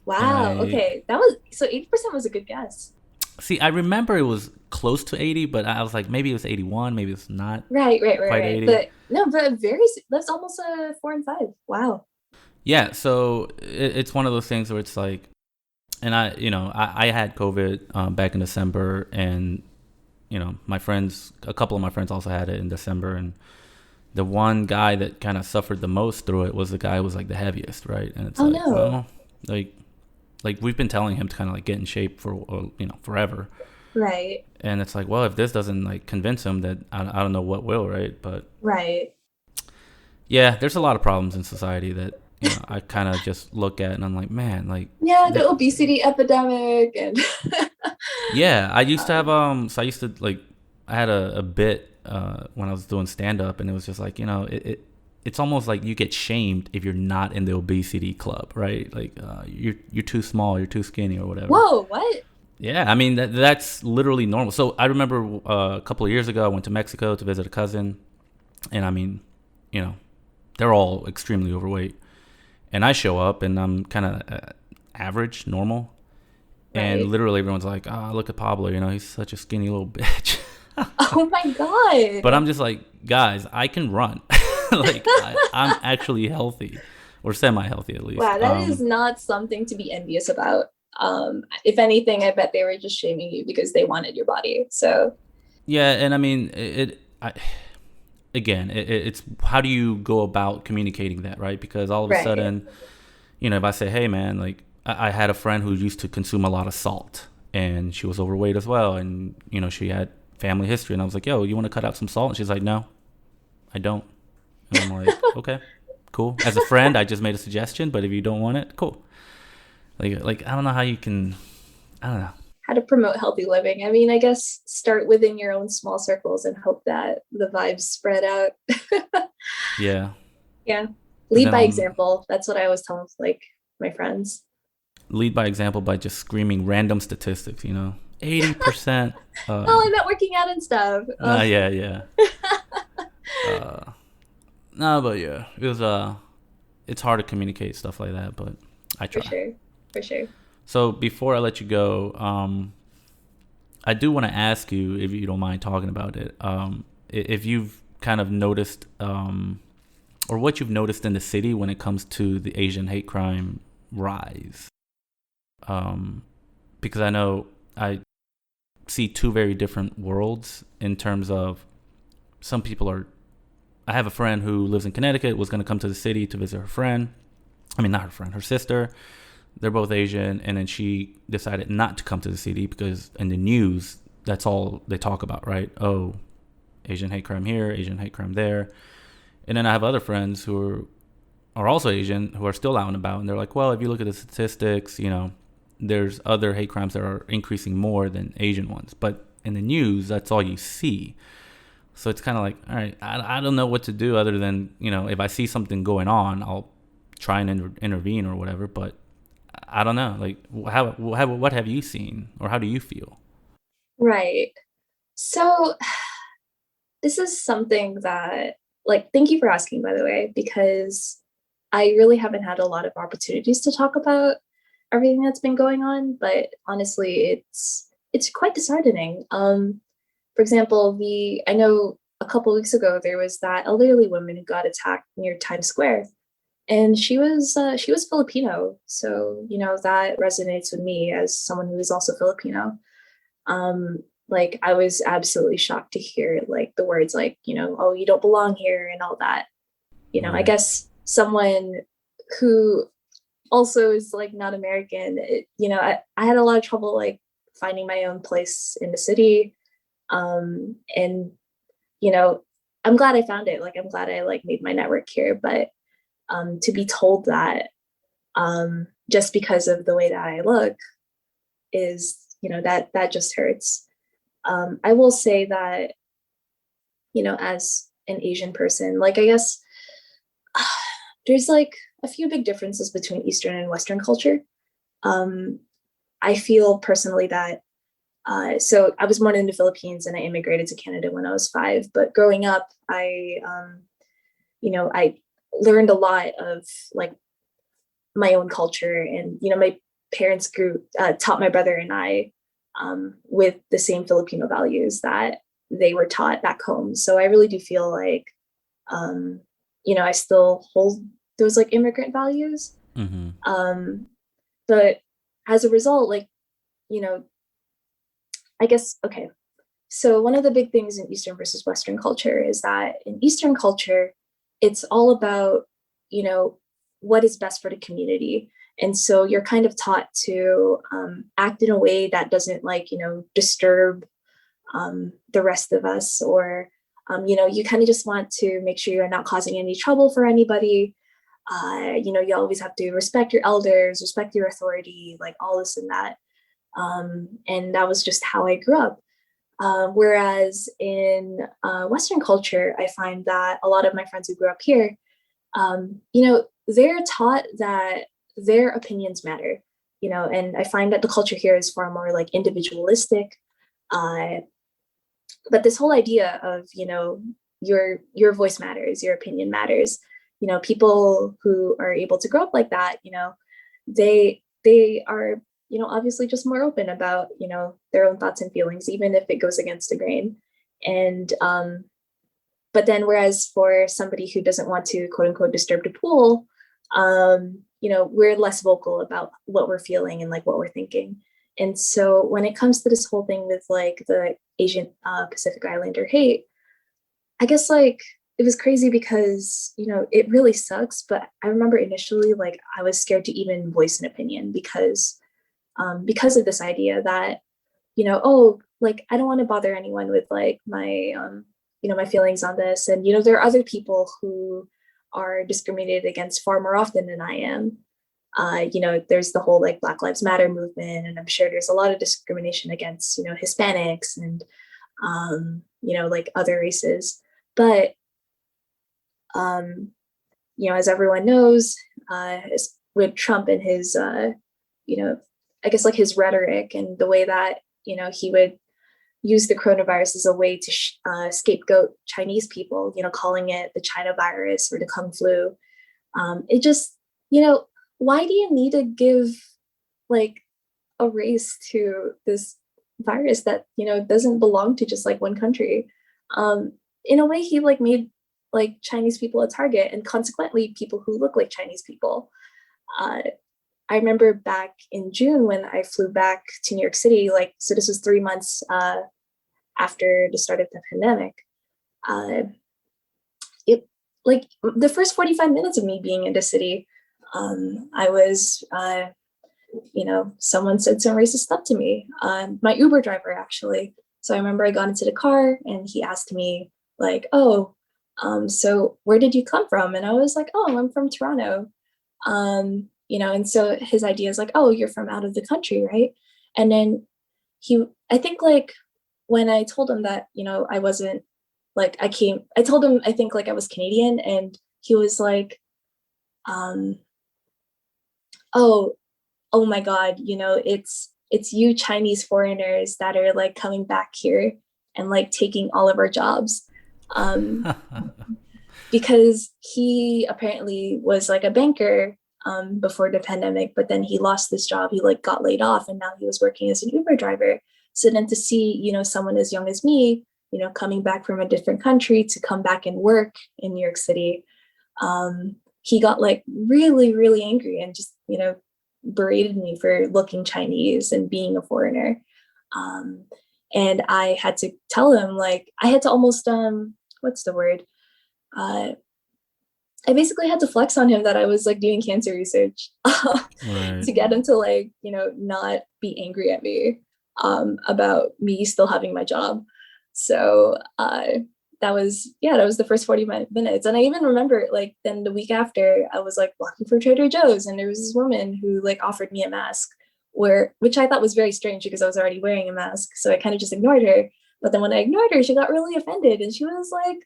Wow. Okay, that was so 80% was a good guess.
See, I remember it was close to 80, but I was like, maybe it was 81, maybe it's not.
Right. 80. But no, but that's almost a 4 and 5. Wow.
Yeah, so it's one of those things where it's like, and I had COVID back in December, and a couple of my friends also had it in December, and the one guy that kind of suffered the most through it was the guy who was like the heaviest, right? And it's well, like we've been telling him to kind of like get in shape for forever,
right?
And it's like, well, if this doesn't like convince him, that I don't know what will, right? But
right,
yeah, there's a lot of problems in society that I kind of just look at, and I'm like, man, like
the obesity epidemic, and
yeah, I used to have so I used to like, I had a bit when I was doing stand up, and it was just like, it's almost like you get shamed if you're not in the obesity club, right? Like you're too small, you're too skinny, or whatever.
Whoa, what?
Yeah, I mean that's literally normal. So I remember a couple of years ago, I went to Mexico to visit a cousin, and I mean, they're all extremely overweight, and I show up and I'm kind of average, normal, and literally everyone's like, "Oh, look at Pablo, he's such a skinny little bitch."
Oh my god!
But I'm just like, guys, I can run. Like I'm actually healthy, or semi-healthy at least.
Wow, that is not something to be envious about. If anything, I bet they were just shaming you because they wanted your body. So
Yeah, and I mean again, it's how do you go about communicating that, right? Because all of a
right.
sudden, if I say, hey man, like I had a friend who used to consume a lot of salt, and she was overweight as well, and she had family history, and I was like, yo, you want to cut out some salt? And she's like, no, I don't. And I'm like, okay, cool. As a friend, I just made a suggestion, but if you don't want it, cool. Like I don't know how you can. I don't know.
How to promote healthy living. I mean, I guess start within your own small circles and hope that the vibes spread out.
Yeah,
Yeah.
but
Lead
then
by
I'll
example. That's what I always tell like my friends.
lead by example by just screaming random statistics. 80%.
Oh, I meant working out and stuff.
Nah, yeah, yeah. No, but yeah, it's hard to communicate stuff like that, but I
For
try.
sure. For sure.
So before I let you go, I do want to ask you, if you don't mind talking about it, if you've kind of noticed, or what you've noticed in the city when it comes to the Asian hate crime rise. Because I know I see two very different worlds in terms of some people are. I have a friend who lives in Connecticut, was going to come to the city to visit her friend. I mean, not her friend, her sister. They're both Asian, and then she decided not to come to the city because in the news, that's all they talk about, right? Oh, Asian hate crime here, Asian hate crime there. And then I have other friends who are also Asian who are still out and about, and they're like, well, if you look at the statistics, there's other hate crimes that are increasing more than Asian ones. But in the news, that's all you see. So it's kind of like, all right, I don't know what to do other than, if I see something going on, I'll try and intervene or whatever. But I don't know. Like, what have you seen, or how do you feel?
Right. So this is something that, like, thank you for asking, by the way, because I really haven't had a lot of opportunities to talk about everything that's been going on. But honestly, it's quite disheartening. For example, the I know a couple weeks ago there was that elderly woman who got attacked near Times Square, and she was Filipino, so that resonates with me as someone who is also Filipino. Like I was absolutely shocked to hear like the words like oh, you don't belong here and all that. I
Right.
guess someone who also is like not American. I had a lot of trouble like finding my own place in the city, and you know I'm glad I found it. Like I'm glad I like made my network here, but to be told that just because of the way that I look is that just hurts. I will say that as an Asian person, like I guess there's like a few big differences between Eastern and Western culture. um, I feel personally that so I was born in the Philippines and I immigrated to Canada when I was 5. But growing up, I learned a lot of like my own culture, and my parents taught my brother and I with the same Filipino values that they were taught back home. So I really do feel like um, I still hold those like immigrant values.
Mm-hmm.
Um, but as a result, like you know, I guess okay. So one of the big things in Eastern versus Western culture is that in Eastern culture, it's all about, you know, what is best for the community. And so you're kind of taught to act in a way that doesn't like, disturb the rest of us, or, you kind of just want to make sure you're not causing any trouble for anybody. You always have to respect your elders, respect your authority, like all this and that. And that was just how I grew up. Whereas in Western culture, I find that a lot of my friends who grew up here, they're taught that their opinions matter, and I find that the culture here is far more like individualistic. Uh, but this whole idea of, your voice matters, your opinion matters, people who are able to grow up like that, they are obviously just more open about their own thoughts and feelings, even if it goes against the grain. And but then whereas for somebody who doesn't want to quote unquote disturb the pool, we're less vocal about what we're feeling and like what we're thinking. And so when it comes to this whole thing with like the Asian Pacific Islander hate, I guess like it was crazy because, it really sucks. But I remember initially, like, I was scared to even voice an opinion because of this idea that, oh, like, I don't want to bother anyone with like my feelings on this. And, there are other people who are discriminated against far more often than I am. There's the whole like Black Lives Matter movement, and I'm sure there's a lot of discrimination against, Hispanics and, like other races. But, as everyone knows, with Trump and his, I guess like his rhetoric and the way that, he would use the coronavirus as a way to scapegoat Chinese people, calling it the China virus or the Kung flu. It just, why do you need to give like a race to this virus that, doesn't belong to just like one country? In a way, he like made like Chinese people a target, and consequently people who look like Chinese people. I remember back in June when I flew back to New York City, like, so this was 3 months after the start of the pandemic. It like the first 45 minutes of me being in the city, I was, someone said some racist stuff to me. My Uber driver, actually. So I remember I got into the car and he asked me like, oh, so where did you come from? And I was like, oh, I'm from Toronto. And so his idea is like, oh, you're from out of the country, right? And then I think like when I told him that, I wasn't like, I told him, I think like I was Canadian, and he was like, oh my God, it's you Chinese foreigners that are like coming back here and like taking all of our jobs. Because he apparently was like a banker before the pandemic, but then he lost this job. He like got laid off, and now he was working as an Uber driver. So then to see, someone as young as me, coming back from a different country to come back and work in New York City, he got like really, really angry and just, berated me for looking Chinese and being a foreigner. And I had to tell him, like, I had to almost, what's the word? I basically had to flex on him that I was like doing cancer research
Right.
to get him to like, not be angry at me about me still having my job. So that was the first 40 minutes. And I even remember like then the week after I was like walking for Trader Joe's, and there was this woman who like offered me a mask, which I thought was very strange because I was already wearing a mask. So I kind of just ignored her. But then when I ignored her, she got really offended, and she was like,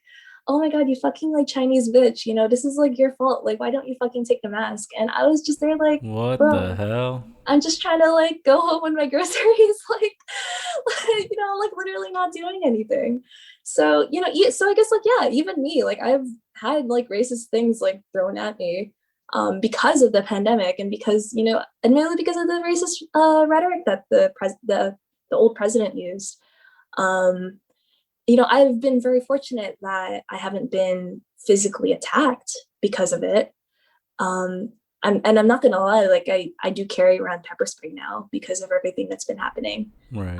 oh my God, you fucking like Chinese bitch, this is like your fault. Like, why don't you fucking take the mask? And I was just there like,
What the
bro,
hell?
I'm just trying to like go home with my groceries, like literally not doing anything. So, so I guess like, yeah, even me, like I've had like racist things like thrown at me because of the pandemic, and because, admittedly because of the racist rhetoric that the old president used. I've been very fortunate that I haven't been physically attacked because of it. I'm not gonna lie, like I do carry around pepper spray now because of everything that's been happening.
Right.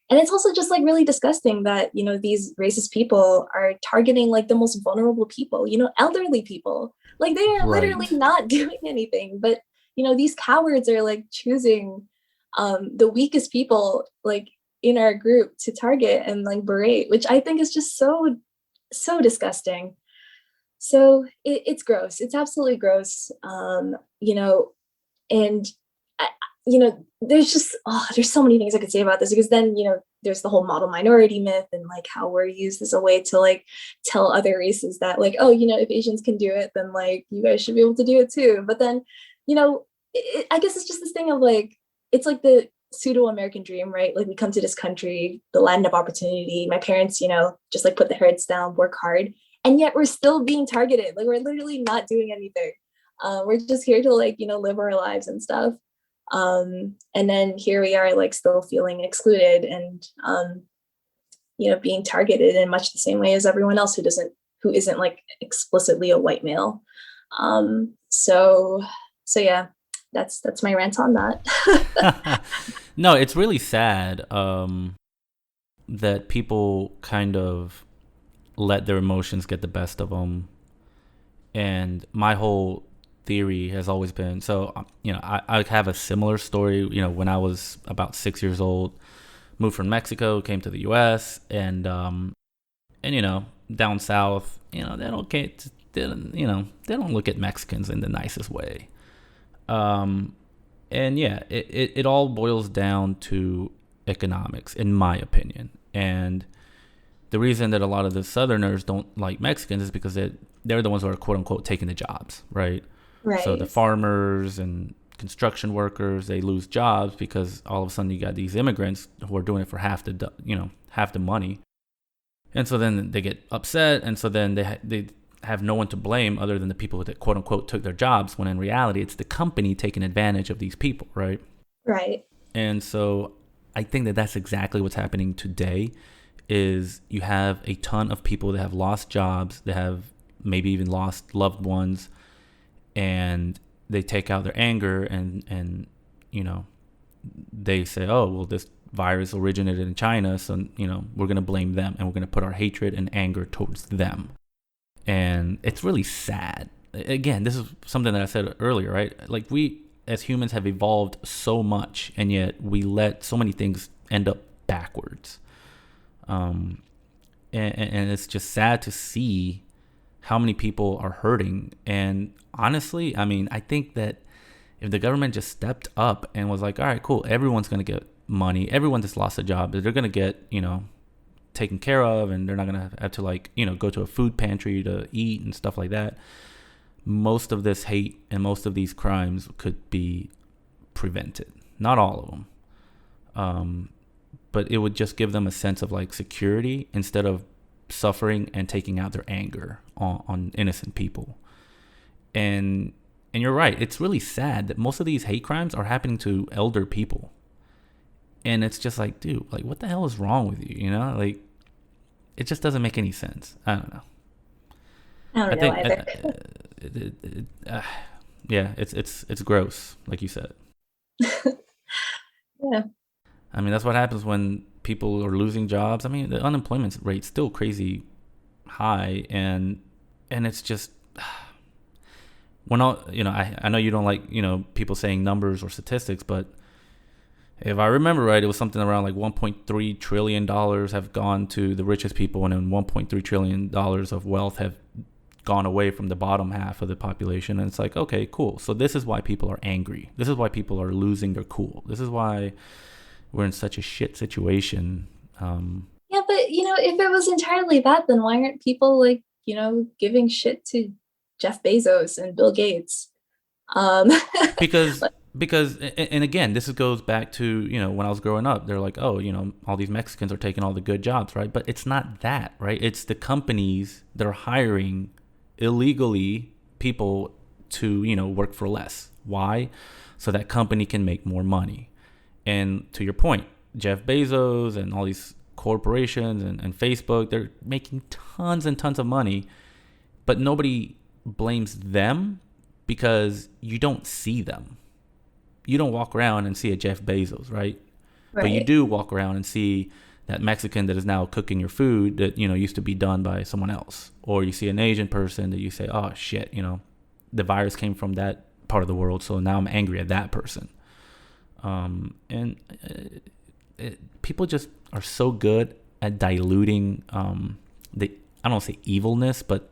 And it's also just like really disgusting that, these racist people are targeting like the most vulnerable people, elderly people. Like they are literally
Right.
not doing anything, but these cowards are like choosing the weakest people like in our group to target and like berate, which I think is just so disgusting. So it's gross. It's absolutely gross. And I, there's just there's so many things I could say about this, because then there's the whole model minority myth, and like how we're used as a way to like tell other races that like, oh, if Asians can do it, then like you guys should be able to do it too. But then I guess it's just this thing of like, it's like the pseudo American dream, right? Like we come to this country, the land of opportunity. My parents, just like put their heads down, work hard, and yet we're still being targeted. Like we're literally not doing anything. We're just here to like live our lives and stuff. And then here we are like still feeling excluded and being targeted in much the same way as everyone else who isn't like explicitly a white male. So yeah, that's my rant on that.
No, it's really sad that people kind of let their emotions get the best of them. And my whole theory has always been so, I have a similar story. When I was about 6 years old, moved from Mexico, came to the US, and down south, they don't look at Mexicans in the nicest way. Um, and yeah, it all boils down to economics, in my opinion. And the reason that a lot of the Southerners don't like Mexicans is because they're the ones who are quote unquote taking the jobs, right? So the
Right.
farmers and construction workers, they lose jobs because all of a sudden you got these immigrants who are doing it for half the money, and so then they get upset, and so then they have no one to blame other than the people that quote unquote took their jobs, when in reality it's the company taking advantage of these people, right?
Right.
And so I think that that's exactly what's happening today. Is you have a ton of people that have lost jobs, that have maybe even lost loved ones, and they take out their anger, and you know they say, oh well, this virus originated in China, so we're going to blame them, and we're going to put our hatred and anger towards them. And it's really sad. Again, this is something that I said earlier, right? Like, we as humans have evolved so much, and yet we let so many things end up backwards. um and it's just sad to see how many people are hurting. And honestly, I mean, I think that if the government just stepped up and was like, all right, cool, everyone's going to get money, everyone that's lost a job, they're going to get, taken care of, and they're not going to have to, like, go to a food pantry to eat and stuff like that, most of this hate and most of these crimes could be prevented. Not all of them. But it would just give them a sense of, like, security, instead of suffering and taking out their anger on innocent people. And you're right, it's really sad that most of these hate crimes are happening to elder people. And it's just like, dude, like, what the hell is wrong with you? Like, it just doesn't make any sense. I don't know.
I
I
don't know
think,
either.
yeah, it's gross, like you said.
Yeah.
I mean, that's what happens when people are losing jobs. I mean, the unemployment rate's still crazy high, and it's just, when all I know you don't like people saying numbers or statistics, but if I remember right, it was something around like $1.3 trillion have gone to the richest people, and then $1.3 trillion of wealth have gone away from the bottom half of the population. And it's like, okay, cool. So this is why people are angry. This is why people are losing their cool. This is why we're in such a shit situation.
Yeah, but if it was entirely that, then why aren't people like, giving shit to Jeff Bezos and Bill Gates? Um,
because and again, this goes back to when I was growing up, they're like, oh, all these Mexicans are taking all the good jobs, right? But it's not that, right? It's the companies that are hiring illegally people to work for less. Why? So that company can make more money. And to your point, Jeff Bezos and all these corporations and Facebook, they're making tons and tons of money, but nobody blames them because you don't see them. You don't walk around and see a Jeff Bezos, right? But you
right.
do walk around and see that Mexican that is now cooking your food that used to be done by someone else. Or you see an Asian person that you say, oh shit, the virus came from that part of the world, so now I'm angry at that person. And people just are so good at diluting the, I don't want to say evilness, but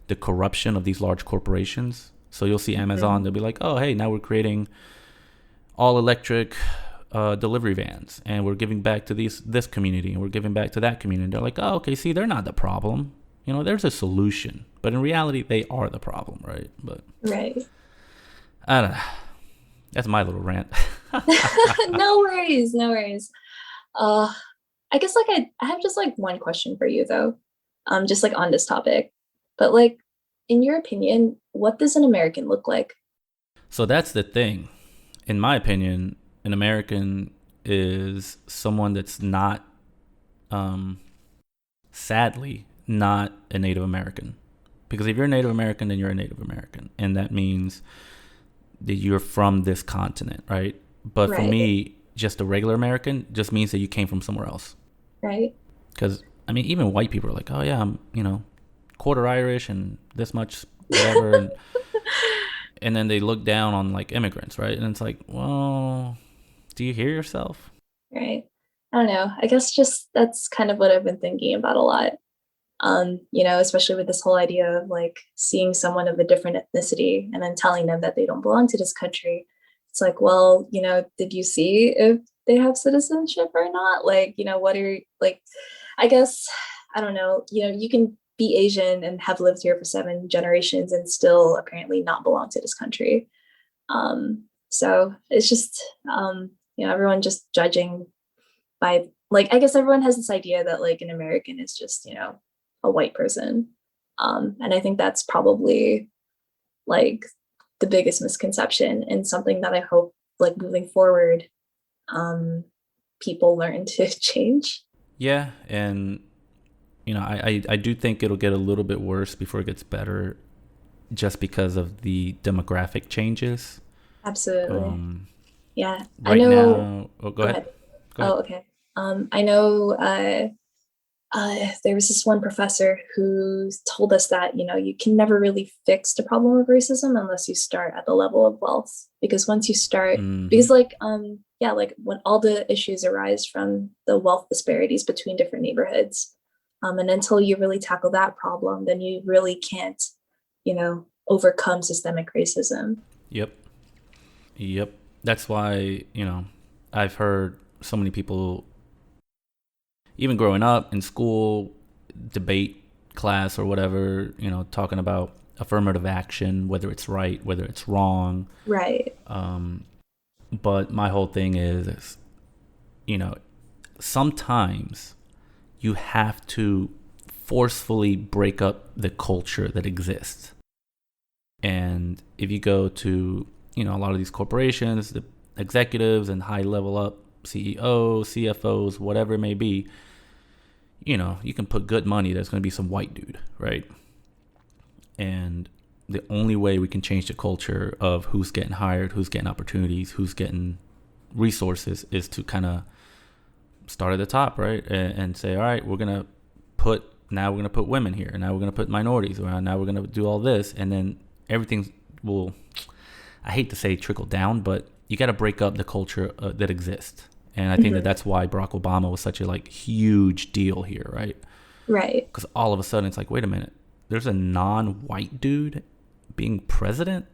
the corruption of these large corporations. So you'll see Amazon, they'll be like, oh, hey, now we're creating all electric delivery vans, and we're giving back to this community, and we're giving back to that community. They're like, oh, okay, see, they're not the problem. There's a solution. But in reality, they are the problem, right? But
Right.
I don't know. That's my little rant.
No worries, no worries. Uh, I guess like I have just like one question for you though. Just like on this topic. But like, in your opinion, what does an American look like?
So that's the thing. In my opinion, an American is someone that's not, sadly, not a Native American. Because if you're a Native American, then you're a Native American, and that means that you're from this continent, right? But for
Right.
me, just a regular American just means that you came from somewhere else.
Right.
Because I mean, even white people are like, oh yeah, I'm quarter Irish and this much whatever, and then they look down on like immigrants, right? And it's like, well, do you hear yourself?
Right. I don't know. I guess just that's kind of what I've been thinking about a lot. Especially with this whole idea of like seeing someone of a different ethnicity and then telling them that they don't belong to this country. It's like, well, did you see if they have citizenship or not? Like, what are like, I guess, I don't know, you can be Asian and have lived here for 7 generations and still apparently not belong to this country. So it's just, everyone just judging by like, I guess everyone has this idea that like an American is just, a white person. And I think that's probably like the biggest misconception and something that I hope like moving forward, people learn to change.
Yeah, and I do think it'll get a little bit worse before it gets better, just because of the demographic changes.
Absolutely.
Um,
Yeah. I
right
know.
now, oh, go
Go
ahead,
ahead.
go ahead.
Oh, okay. I know there was this one professor who told us that you can never really fix the problem of racism unless you start at the level of wealth, because once you start,
Mm-hmm.
because like yeah, like when all the issues arise from the wealth disparities between different neighborhoods, and until you really tackle that problem, then you really can't overcome systemic racism.
Yep, yep. That's why I've heard so many people, even growing up in school, debate class or whatever, talking about affirmative action, whether it's right, whether it's wrong.
Right.
But my whole thing is, you know, sometimes you have to forcefully break up the culture that exists. And if you go to, a lot of these corporations, the executives and high level up CEOs, CFOs, whatever it may be, you can put good money. There's going to be some white dude, right? And the only way we can change the culture of who's getting hired, who's getting opportunities, who's getting resources is to kind of start at the top, right? And say, all right, we're going to put women here. And now we're going to put minorities around. Now we're going to do all this. And then everything will, I hate to say trickle down, but you got to break up the culture that exists. And I think that that's why Barack Obama was such a like huge deal here, right?
Right.
Because all of a sudden it's like, wait a minute, there's a non-white dude being president,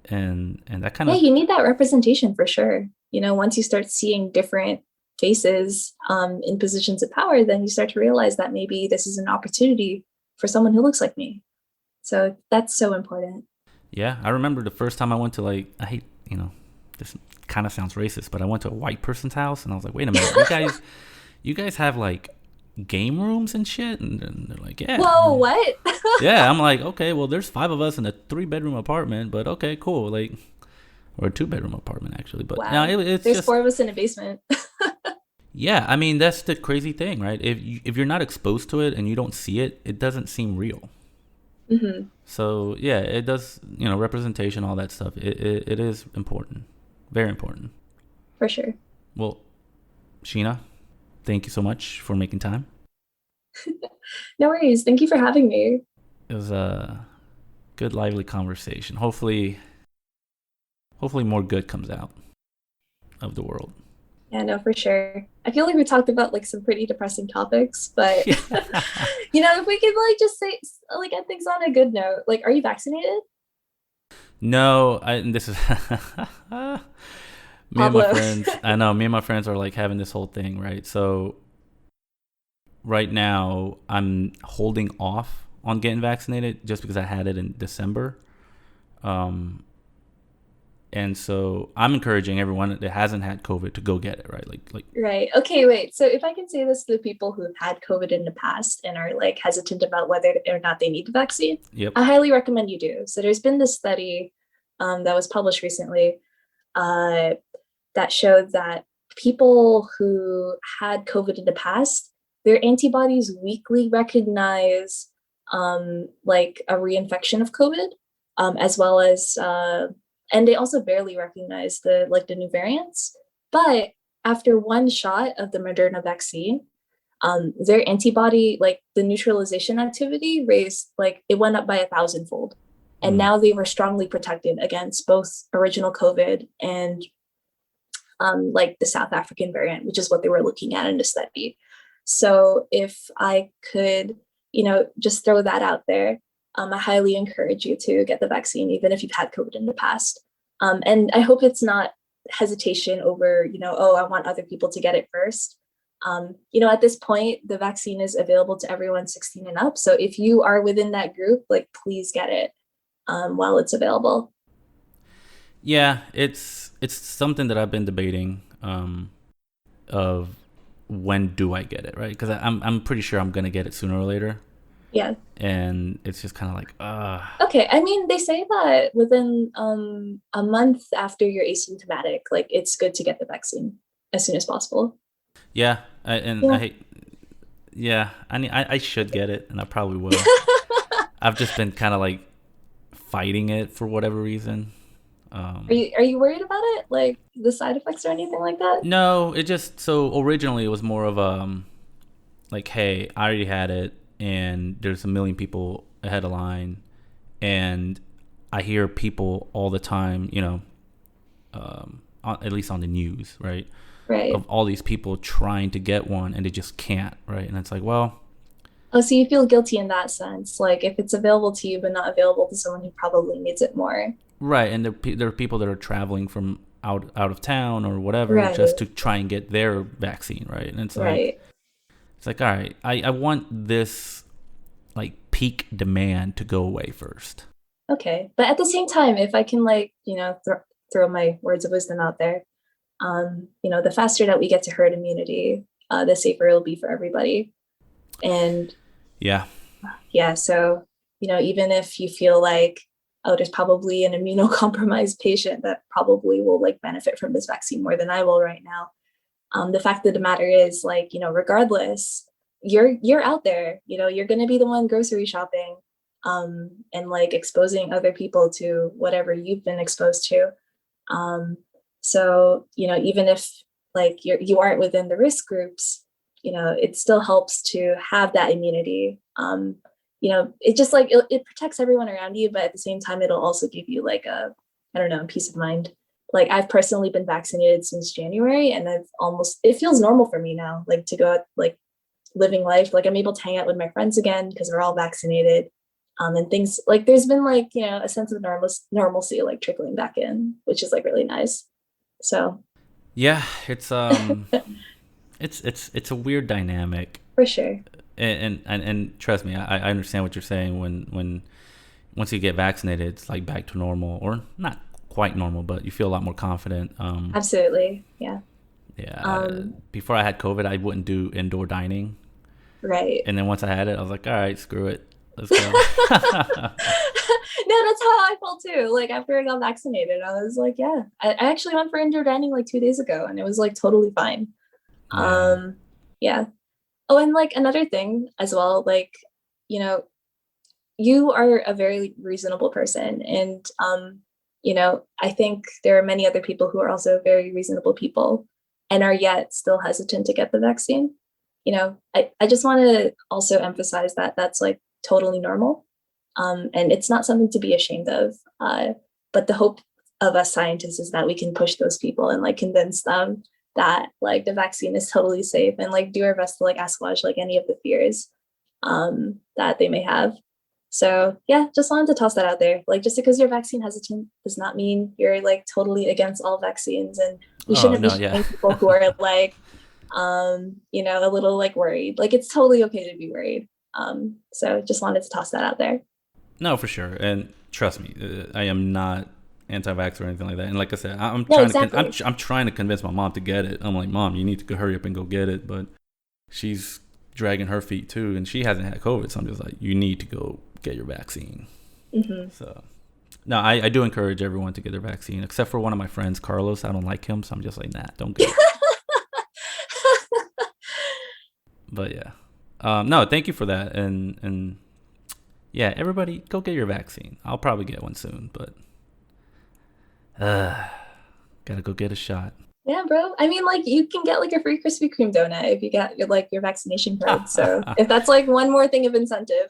and that kind
Yeah,
of,
you need that representation for sure. Once you start seeing different faces in positions of power, then you start to realize that maybe this is an opportunity for someone who looks like me. So that's so important.
yeah. I remember the first time I went to like, I hate, this kind of sounds racist, but I went to a white person's house and I was like, wait a minute, you guys have like game rooms and shit, and they're like, yeah.
Whoa, what?
Yeah, I'm like, okay, well, there's 5 of us in a 3-bedroom apartment, but okay, cool, like, or a 2-bedroom apartment actually, but no,
Wow.
it's
There's
just,
4 of us in a basement.
yeah. I mean, that's the crazy thing, right? If you're not exposed to it and you don't see it, it doesn't seem real. So yeah, it does. Representation, all that stuff. It is important, very important.
For sure.
Well, Sheena, thank you so much for making time.
No worries. Thank you for having me.
It was a good, lively conversation. Hopefully more good comes out of the world.
Yeah, no, for sure. I feel like we talked about like some pretty depressing topics, but
Yeah.
if we could like just say like end things on a good note. Like, are you vaccinated?
No, and this is me and my
Pablo.
friends. I know me and my friends are like having this whole thing, right? So right now I'm holding off on getting vaccinated just because I had it in December. Um, and so I'm encouraging everyone that hasn't had COVID to go get it, right? Like,
Right. Okay, wait. So if I can say this to the people who have had COVID in the past and are like hesitant about whether or not they need the vaccine,
yep.
I highly recommend you do. So there's been this study that was published recently uh, that showed that people who had COVID in the past, their antibodies weakly recognize like a reinfection of COVID, as well as and they also barely recognize the new variants. But after one shot of the Moderna vaccine, their antibody, like the neutralization activity, raised like it went up by 1,000-fold, and now they were strongly protected against both original COVID and like the South African variant, which is what they were looking at in the study. So if I could, just throw that out there, I highly encourage you to get the vaccine, even if you've had COVID in the past. And I hope it's not hesitation over, oh, I want other people to get it first. At this point, the vaccine is available to everyone 16 and up. So if you are within that group, like, please get it while it's available.
Yeah, it's something that I've been debating of when do I get it, right? Because I'm pretty sure I'm gonna get it sooner or later.
Yeah.
And it's just kind of like,
Okay, I mean, they say that within a month after you're asymptomatic, like it's good to get the vaccine as soon as possible.
Yeah, I should get it, and I probably will. I've just been kind of like fighting it for whatever reason.
Are you worried about it, like the side effects or anything like that?
No, it just, so originally it was more of like, hey, I already had it, and there's a million people ahead of line, and I hear people all the time, at least on the news, right?
Right.
Of all these people trying to get one and they just can't, right? And it's like, well,
oh, so you feel guilty in that sense, like if it's available to you but not available to someone who probably needs it more.
Right, and there are people that are traveling from out of town or whatever,
Right.
just to try and get their vaccine, right? And it's like,
Right.
It's like, all right, I want this like peak demand to go away first.
Okay, but at the same time, if I can like throw my words of wisdom out there, the faster that we get to herd immunity, the safer it'll be for everybody. And
yeah,
so even if you feel like, oh, there's probably an immunocompromised patient that probably will like benefit from this vaccine more than I will right now. The fact of the matter is, like, regardless, you're out there, you're going to be the one grocery shopping, and like exposing other people to whatever you've been exposed to. So, even if like you aren't within the risk groups, it still helps to have that immunity. It just like, it protects everyone around you, but at the same time, it'll also give you like I don't know, peace of mind. Like I've personally been vaccinated since January, and it feels normal for me now, like to go out, like living life. Like I'm able to hang out with my friends again because we're all vaccinated. And things like there's been like, a sense of normalcy like trickling back in, which is like really nice. So
yeah, it's it's a weird dynamic
for sure.
And trust me, I understand what you're saying. When once you get vaccinated, it's like back to normal, or not quite normal, but you feel a lot more confident.
Absolutely. Yeah.
Before I had COVID, I wouldn't do indoor dining.
Right.
And then once I had it, I was like, all right, screw it. Let's go.
No, that's how I felt too. Like after I got vaccinated, I was like, yeah. I actually went for indoor dining like 2 days ago, and it was like totally fine. Yeah. Oh, and like another thing as well, like, you are a very reasonable person, and I think there are many other people who are also very reasonable people and are yet still hesitant to get the vaccine. I just want to also emphasize that that's like totally normal. And it's not something to be ashamed of. But the hope of us scientists is that we can push those people and like convince them that like the vaccine is totally safe, and like do our best to like assuage like any of the fears that they may have. So yeah, just wanted to toss that out there. Like just because you're vaccine hesitant does not mean you're like totally against all vaccines, and we shouldn't be shaming people who are like a little like worried. Like it's totally okay to be worried. So just wanted to toss that out there.
No, for sure. And trust me, I am not anti-vax or anything like that. And like I said, I'm trying to convince my mom to get it. I'm like, Mom, you need to hurry up and go get it. But she's dragging her feet too, and she hasn't had COVID, so I'm just like, you need to go get your vaccine.
Mm-hmm.
So no, I do encourage everyone to get their vaccine, except for one of my friends, Carlos. I don't like him, so I'm just like, nah, don't get it. But yeah, no, thank you for that. And Yeah, everybody go get your vaccine. I'll probably get one soon, but uh, gotta go get a shot.
Yeah, bro. I mean, like you can get like a free Krispy Kreme donut if you get your vaccination card. So if that's like one more thing of incentive.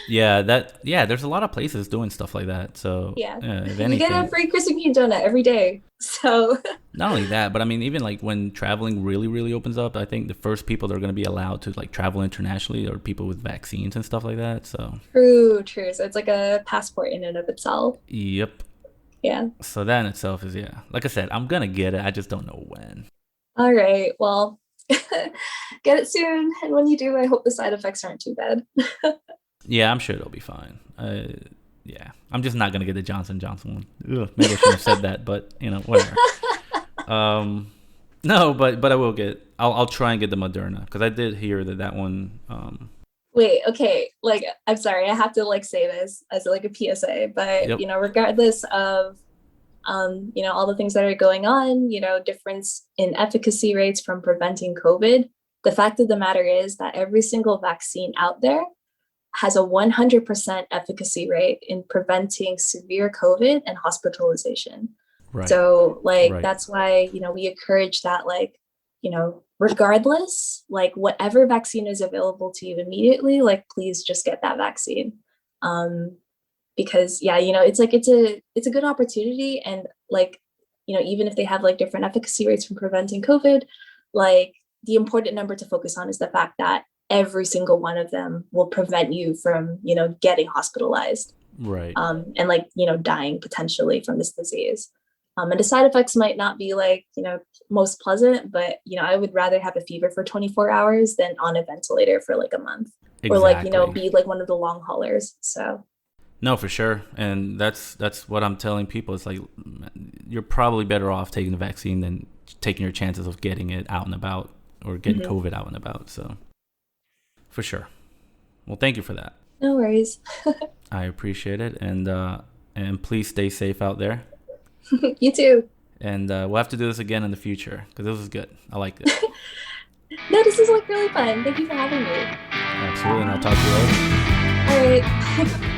Yeah, there's a lot of places doing stuff like that. So
Yeah.
if
You get a
anything,
free Krispy Kreme donut every day. So
not only that, but I mean, even like when traveling really, really opens up, I think the first people that are going to be allowed to like travel internationally are people with vaccines and stuff like that. So,
true, true. So it's like a passport in and of itself.
yep.
Yeah.
So that in itself is, yeah. Like I said, I'm going to get it. I just don't know when.
All right. Well, get it soon. And when you do, I hope the side effects aren't too bad.
Yeah, I'm sure it'll be fine. Yeah. I'm just not going to get the Johnson Johnson one. Ugh, maybe I shouldn't have said that, but, whatever. No, but I will get, I'll try and get the Moderna because I did hear that one,
Wait, okay. Like, I'm sorry, I have to like say this as like a PSA, but
yep.
regardless of all the things that are going on, difference in efficacy rates from preventing COVID, the fact of the matter is that every single vaccine out there has a 100% efficacy rate in preventing severe COVID and hospitalization.
Right.
So like,
Right.
that's why, we encourage that, like, regardless, like whatever vaccine is available to you immediately, like, please just get that vaccine. Because yeah, it's like, it's a good opportunity. And like, even if they have like different efficacy rates from preventing COVID, like the important number to focus on is the fact that every single one of them will prevent you from, getting hospitalized.
Right.
And like, dying potentially from this disease. And the side effects might not be like, most pleasant, but, I would rather have a fever for 24 hours than on a ventilator for like a month.
Exactly.
Or like, be like one of the long haulers. So.
No, for sure. And that's what I'm telling people. It's like, you're probably better off taking the vaccine than taking your chances of getting it out and about or getting COVID out and about. So for sure. Well, thank you for that.
No worries.
I appreciate it. And please stay safe out there.
You too.
And we'll have to do this again in the future because this was good. I liked it.
No, this is like really fun. Thank you for having me.
Absolutely. And I'll talk to you later.
All right.